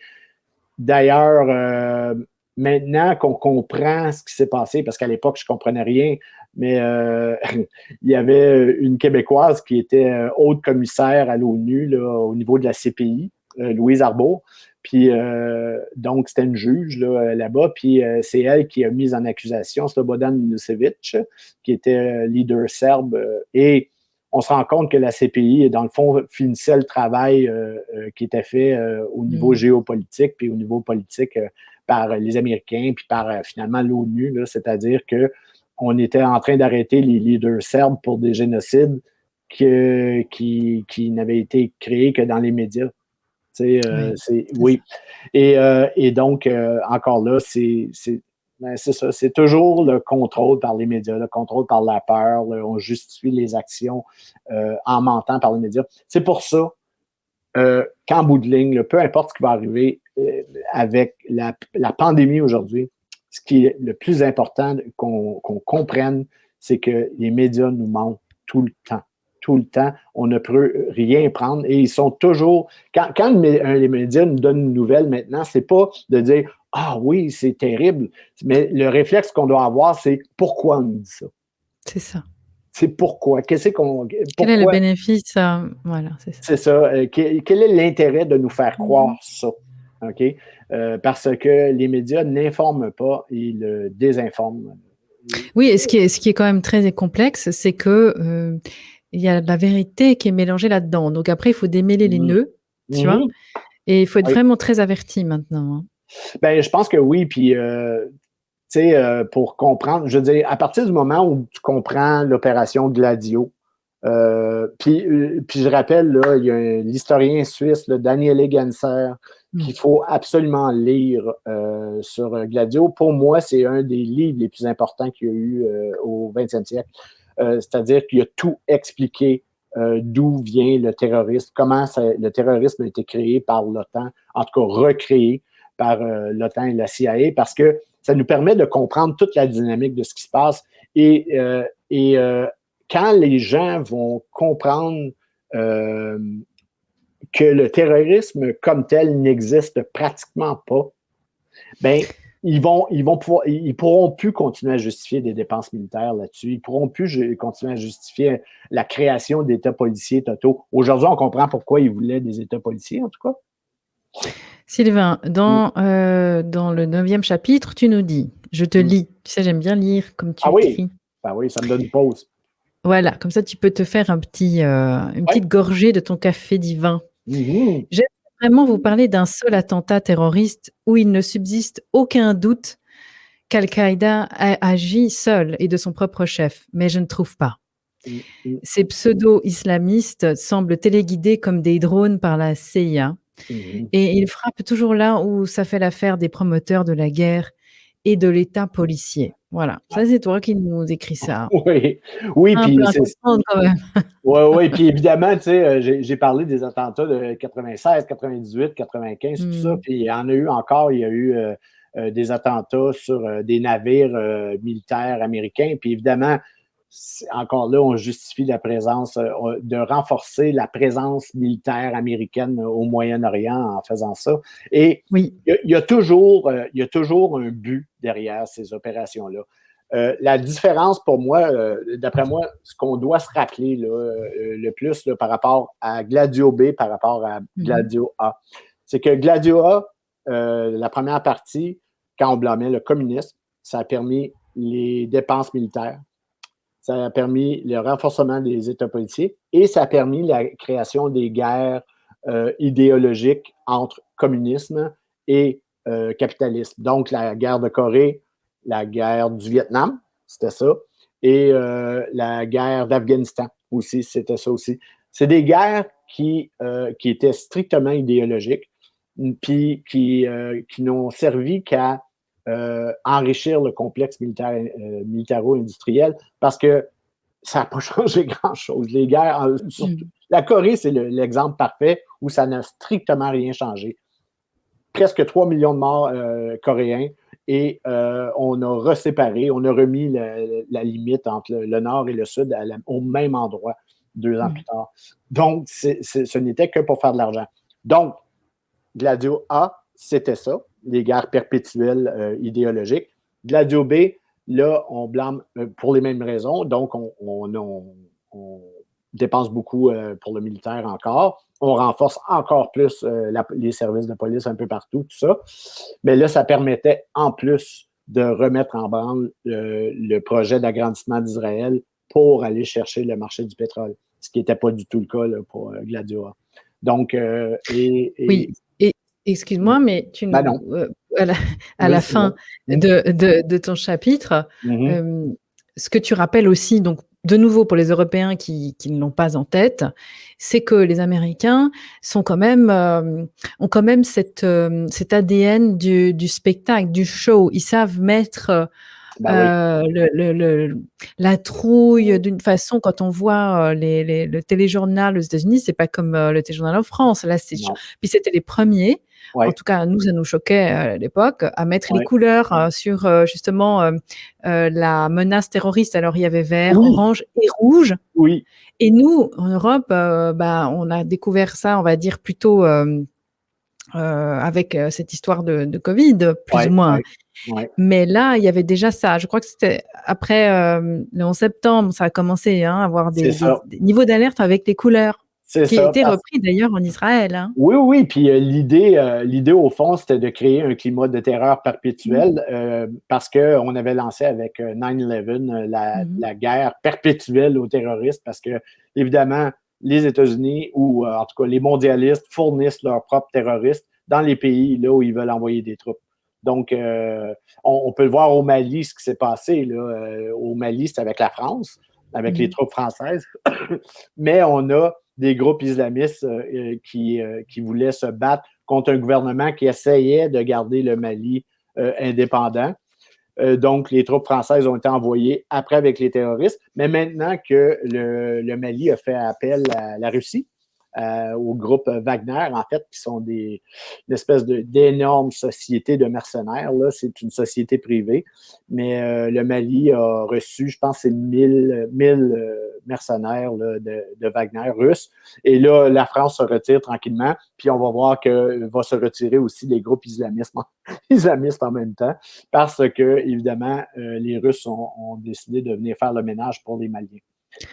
D'ailleurs, maintenant qu'on comprend ce qui s'est passé, parce qu'à l'époque, je ne comprenais rien, mais il y avait une Québécoise qui était haute commissaire à l'ONU là, au niveau de la CPI, Louise Arbault. Puis, donc, c'était une juge là-bas. Puis, c'est elle qui a mis en accusation Slobodan Milosevic, qui était leader serbe. Et on se rend compte que la CPI, dans le fond, finissait le travail qui était fait au niveau géopolitique, puis au niveau politique par les Américains, puis par finalement l'ONU, là, c'est-à-dire qu'on était en train d'arrêter les leaders serbes pour des génocides qui n'avaient été créés que dans les médias. Oui. Et donc, encore là, c'est ça, c'est toujours le contrôle par les médias, le contrôle par la peur, on justifie les actions en mentant par les médias. C'est pour ça qu'en bout de ligne, peu importe ce qui va arriver avec la pandémie aujourd'hui, ce qui est le plus important qu'on comprenne, c'est que les médias nous mentent tout le temps. Tout le temps, on ne peut rien prendre et ils sont toujours... Quand les médias nous donnent une nouvelle maintenant, c'est pas de dire « Ah oui, c'est terrible », mais le réflexe qu'on doit avoir, c'est « Pourquoi on nous dit ça? » C'est ça. C'est pourquoi. Quel est le bénéfice? Voilà, c'est ça. C'est ça. Quel est l'intérêt de nous faire croire ça? Okay? Parce que les médias n'informent pas, ils désinforment. Oui, et ce qui est quand même très complexe, c'est que il y a de la vérité qui est mélangée là-dedans. Donc après, il faut démêler les nœuds, tu vois, et il faut être vraiment très averti maintenant. Hein. Ben, je pense que oui, puis tu sais, pour comprendre, je veux dire, à partir du moment où tu comprends l'opération Gladio, puis je rappelle, là, il y a l'historien suisse, là, Daniele Ganser, qu'il faut absolument lire sur Gladio. Pour moi, c'est un des livres les plus importants qu'il y a eu au 20e siècle. C'est-à-dire qu'il a tout expliqué d'où vient le terrorisme, comment le terrorisme a été créé par l'OTAN, en tout cas recréé par l'OTAN et la CIA, parce que ça nous permet de comprendre toute la dynamique de ce qui se passe. Et quand les gens vont comprendre que le terrorisme comme tel n'existe pratiquement pas, ben ils pourront plus continuer à justifier des dépenses militaires là-dessus. Ils pourront plus continuer à justifier la création d'États policiers totaux. Aujourd'hui, on comprend pourquoi ils voulaient des États policiers, en tout cas. Sylvain, dans le 9e chapitre, tu nous dis, je te lis, tu sais, j'aime bien lire comme tu écris. Ah oui, ça me donne une pause. Voilà, comme ça tu peux te faire une petite gorgée de ton café divin. J'aime vraiment vous parler d'un seul attentat terroriste où il ne subsiste aucun doute qu'Al-Qaïda a agi seul et de son propre chef, mais je ne trouve pas. Ces pseudo-islamistes semblent téléguidés comme des drones par la CIA et ils frappent toujours là où ça fait l'affaire des promoteurs de la guerre et de l'État policier. Voilà, ça c'est toi qui nous écris ça. Oui, Un puis peu c'est inconfortable quand même. ouais, puis évidemment, tu sais, j'ai parlé des attentats de 96, 98, 95, tout ça, Mmh. puis il y en a eu encore, il y a eu des attentats sur des navires militaires américains, puis évidemment, encore là, on justifie la présence, de renforcer la présence militaire américaine au Moyen-Orient en faisant ça. Et Oui. il y a toujours un but derrière ces opérations-là. La différence pour moi, d'après moi, ce qu'on doit se rappeler là, le plus là, par rapport à Gladio B, par rapport à Gladio A, c'est que Gladio A, la première partie, quand on blâmait le communisme, ça a permis les dépenses militaires, ça a permis le renforcement des États politiques et ça a permis la création des guerres idéologiques entre communisme et capitalisme. Donc, la guerre de Corée, la guerre du Vietnam, c'était ça, et la guerre d'Afghanistan aussi, c'était ça aussi. C'est des guerres qui étaient strictement idéologiques, puis qui n'ont servi qu'à enrichir le complexe militaro-industriel parce que ça n'a pas changé grand-chose. Les guerres, surtout, la Corée, c'est l'exemple parfait où ça n'a strictement rien changé. Presque 3 millions de morts coréens et on a reséparé, on a remis la limite entre le nord et le sud au même endroit 2 ans plus tard. Donc, ce n'était que pour faire de l'argent. Donc, Gladio A, c'était ça, les guerres perpétuelles idéologiques. Gladio B, là, on blâme pour les mêmes raisons. Donc, on dépense beaucoup pour le militaire encore. On renforce encore plus les services de police un peu partout, tout ça. Mais là, ça permettait en plus de remettre en branle le projet d'agrandissement d'Israël pour aller chercher le marché du pétrole, ce qui n'était pas du tout le cas là, pour Gladio A. Donc, Oui, et excuse-moi, mais tu nous, non. à la fin de ton chapitre, ce que tu rappelles aussi, donc de nouveau pour les Européens qui ne l'ont pas en tête, c'est que les Américains sont quand même, ont quand même cet ADN du spectacle, du show. Ils savent mettre la trouille d'une façon. Quand on voit le téléjournal aux États-Unis, c'est pas comme le téléjournal en France. Là, puis c'était les premiers. Ouais. En tout cas, nous, ça nous choquait à l'époque, à mettre les couleurs sur justement la menace terroriste. Alors, il y avait vert, orange et rouge. Oui. Et nous, en Europe, on a découvert ça, on va dire, plutôt avec cette histoire de Covid, plus ou moins. Ouais. Mais là, il y avait déjà ça. Je crois que c'était après le 11 septembre, ça a commencé à avoir des niveaux d'alerte avec les couleurs. Qui a été repris d'ailleurs en Israël. Hein. Oui. Puis l'idée, au fond, c'était de créer un climat de terreur perpétuel parce qu'on avait lancé avec 9/11 la guerre perpétuelle aux terroristes parce que, évidemment, les États-Unis ou en tout cas les mondialistes fournissent leurs propres terroristes dans les pays là où ils veulent envoyer des troupes. Donc, on peut le voir au Mali, ce qui s'est passé. Là, au Mali, c'est avec la France, avec les troupes françaises. Mais on a des groupes islamistes qui voulaient se battre contre un gouvernement qui essayait de garder le Mali indépendant. Donc, les troupes françaises ont été envoyées après avec les terroristes. Mais maintenant que le Mali a fait appel à la Russie, au groupe Wagner, en fait, qui sont une espèce d'énormes sociétés de mercenaires. Là. C'est une société privée. Mais le Mali a reçu, je pense, c'est 1000 mercenaires là, de Wagner russes. Et là, la France se retire tranquillement. Puis on va voir que va se retirer aussi les groupes islamistes en même temps. Parce que, évidemment, les Russes ont décidé de venir faire le ménage pour les Maliens.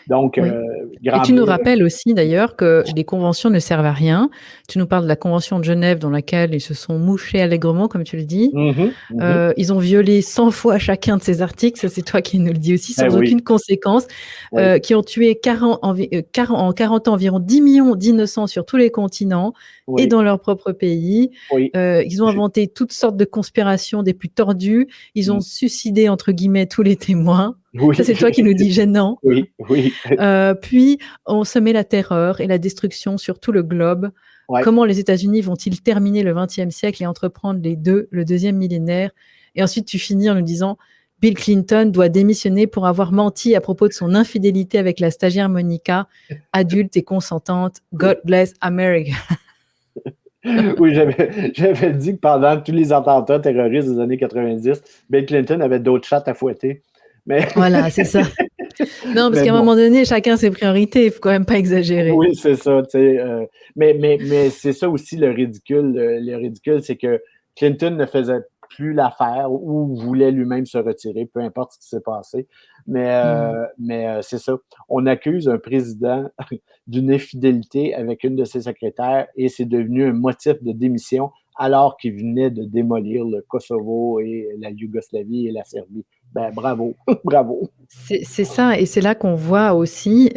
Donc, et tu nous rappelles aussi d'ailleurs que les conventions ne servent à rien. Tu nous parles de la convention de Genève dans laquelle ils se sont mouchés allègrement, comme tu le dis. Ils ont violé 100 fois chacun de ces articles, ça c'est toi qui nous le dis aussi, sans aucune conséquence, qui ont tué en 40 ans environ 10 millions d'innocents sur tous les continents et dans leur propre pays. Ils ont inventé toutes sortes de conspirations des plus tordues. Ils ont suicidé, entre guillemets, tous les témoins. Ça, c'est toi qui nous dis gênant. Puis, on se met la terreur et la destruction sur tout le globe. Comment les États-Unis vont-ils terminer le XXe siècle et entreprendre le deuxième millénaire? Et ensuite, tu finis en nous disant, Bill Clinton doit démissionner pour avoir menti à propos de son infidélité avec la stagiaire Monica, adulte et consentante. God bless America. Oui, j'avais dit que pendant tous les attentats terroristes des années 90, Bill Clinton avait d'autres chats à fouetter. Mais... Voilà, c'est ça. Non, parce qu'à un moment donné, chacun ses priorités. Il ne faut quand même pas exagérer. Oui, c'est ça. Mais c'est ça aussi le ridicule. Le ridicule, c'est que Clinton ne faisait plus l'affaire ou voulait lui-même se retirer, peu importe ce qui s'est passé. Mais c'est ça. On accuse un président d'une infidélité avec une de ses secrétaires et c'est devenu un motif de démission alors qu'il venait de démolir le Kosovo et la Yougoslavie et la Serbie. Ben, bravo, bravo. C'est ça, et c'est là qu'on voit aussi,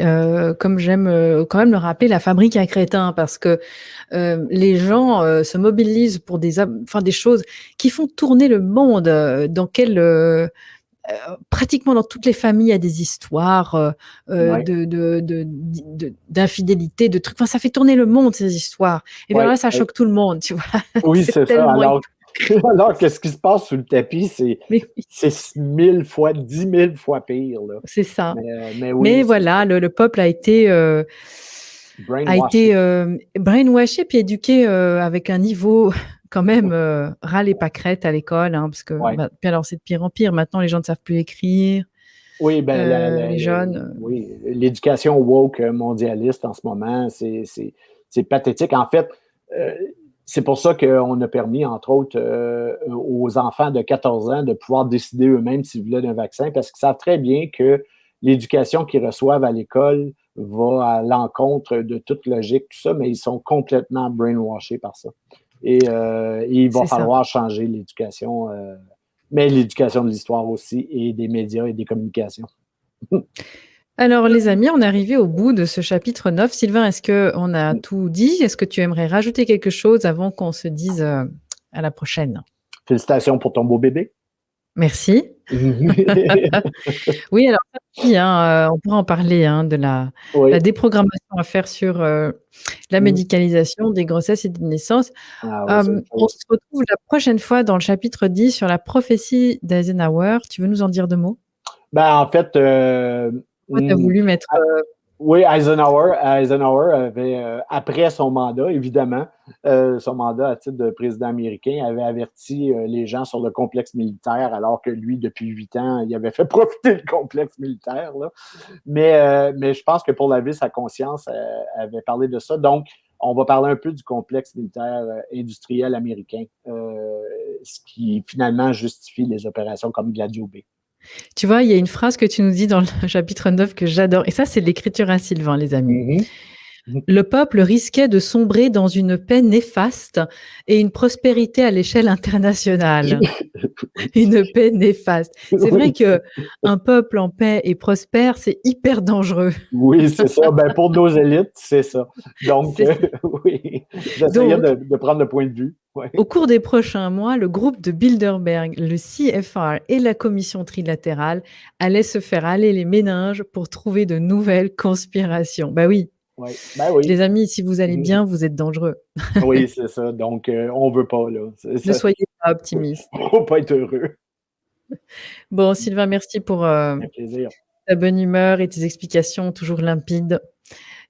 comme j'aime quand même le rappeler, la fabrique à crétins, parce que les gens se mobilisent pour des choses qui font tourner le monde, pratiquement dans toutes les familles, il y a des histoires d'infidélité, de trucs. Enfin, ça fait tourner le monde, ces histoires. Et bien là, ça choque tout le monde, tu vois. Oui, c'est ça. Alors que ce qui se passe sous le tapis, c'est 1000 fois, 10 000 fois pire. Là. C'est ça. Mais voilà, le peuple a été brainwashé puis éduqué avec un niveau quand même ras les pâquerettes à l'école, hein, parce que puis alors c'est de pire en pire. Maintenant, les gens ne savent plus écrire. Oui, les jeunes. Oui, l'éducation woke mondialiste en ce moment, c'est pathétique. En fait, c'est pour ça qu'on a permis, entre autres, aux enfants de 14 ans de pouvoir décider eux-mêmes s'ils voulaient d'un vaccin, parce qu'ils savent très bien que l'éducation qu'ils reçoivent à l'école va à l'encontre de toute logique, tout ça, mais ils sont complètement brainwashés par ça. Et il va falloir changer l'éducation, mais l'éducation de l'histoire aussi, et des médias et des communications. Alors, les amis, on est arrivé au bout de ce chapitre 9. Sylvain, est-ce qu'on a tout dit? Est-ce que tu aimerais rajouter quelque chose avant qu'on se dise à la prochaine? Félicitations pour ton beau bébé. Merci. Oui, alors, on pourra en parler de la déprogrammation à faire sur la médicalisation des grossesses et des naissances. On se retrouve la prochaine fois dans le chapitre 10 sur la prophétie d'Eisenhower. Tu veux nous en dire 2 mots? En fait... Toi, tu as voulu mettre... Oui, Eisenhower avait, après son mandat, évidemment, son mandat à titre de président américain, avait averti les gens sur le complexe militaire, alors que lui, depuis 8 ans, il avait fait profiter le complexe militaire. Là. Mais je pense que pour laver sa conscience, avait parlé de ça. Donc, on va parler un peu du complexe militaire industriel américain, ce qui finalement justifie les opérations comme Gladio Bay. Tu vois, il y a une phrase que tu nous dis dans le chapitre 9 que j'adore. Et ça, c'est l'écriture à Sylvain, les amis. Le peuple risquait de sombrer dans une paix néfaste et une prospérité à l'échelle internationale. Une paix néfaste. C'est vrai qu'un peuple en paix et prospère, c'est hyper dangereux. Oui, c'est ça. Pour nos élites, c'est ça. Donc, oui, j'essayais de prendre le point de vue. Ouais. Au cours des prochains mois, le groupe de Bilderberg, le CFR et la commission trilatérale allaient se faire aller les méninges pour trouver de nouvelles conspirations. Oui. Oui. Les amis, si vous allez bien, vous êtes dangereux. Oui, c'est ça. Donc, on ne veut pas. Là. Ne soyez pas optimistes. Il ne faut pas être heureux. Bon, Sylvain, merci pour ta bonne humeur et tes explications toujours limpides.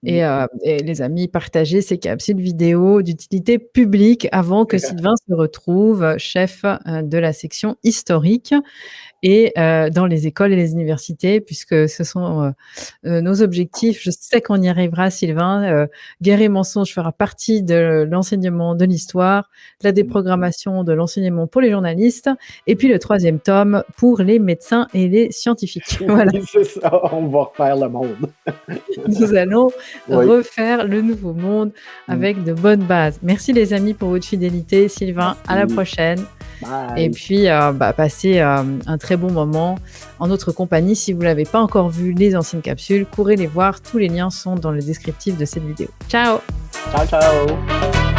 Et les amis, partagez ces capsules vidéo d'utilité publique avant que Sylvain se retrouve chef de la section historique et dans les écoles et les universités, puisque ce sont nos objectifs. Je sais qu'on y arrivera, Sylvain. Guerre et mensonge fera partie de l'enseignement de l'histoire, la déprogrammation de l'enseignement pour les journalistes, et puis le 3e tome pour les médecins et les scientifiques. Voilà. Oui, c'est ça, on va refaire le monde. Nous allons refaire le nouveau monde avec de bonnes bases. Merci les amis pour votre fidélité. Sylvain, à la prochaine. Bye. Et puis, passez un très bon moment en notre compagnie. Si vous ne l'avez pas encore vu, les anciennes capsules, courez les voir. Tous les liens sont dans le descriptif de cette vidéo. Ciao! Ciao, ciao!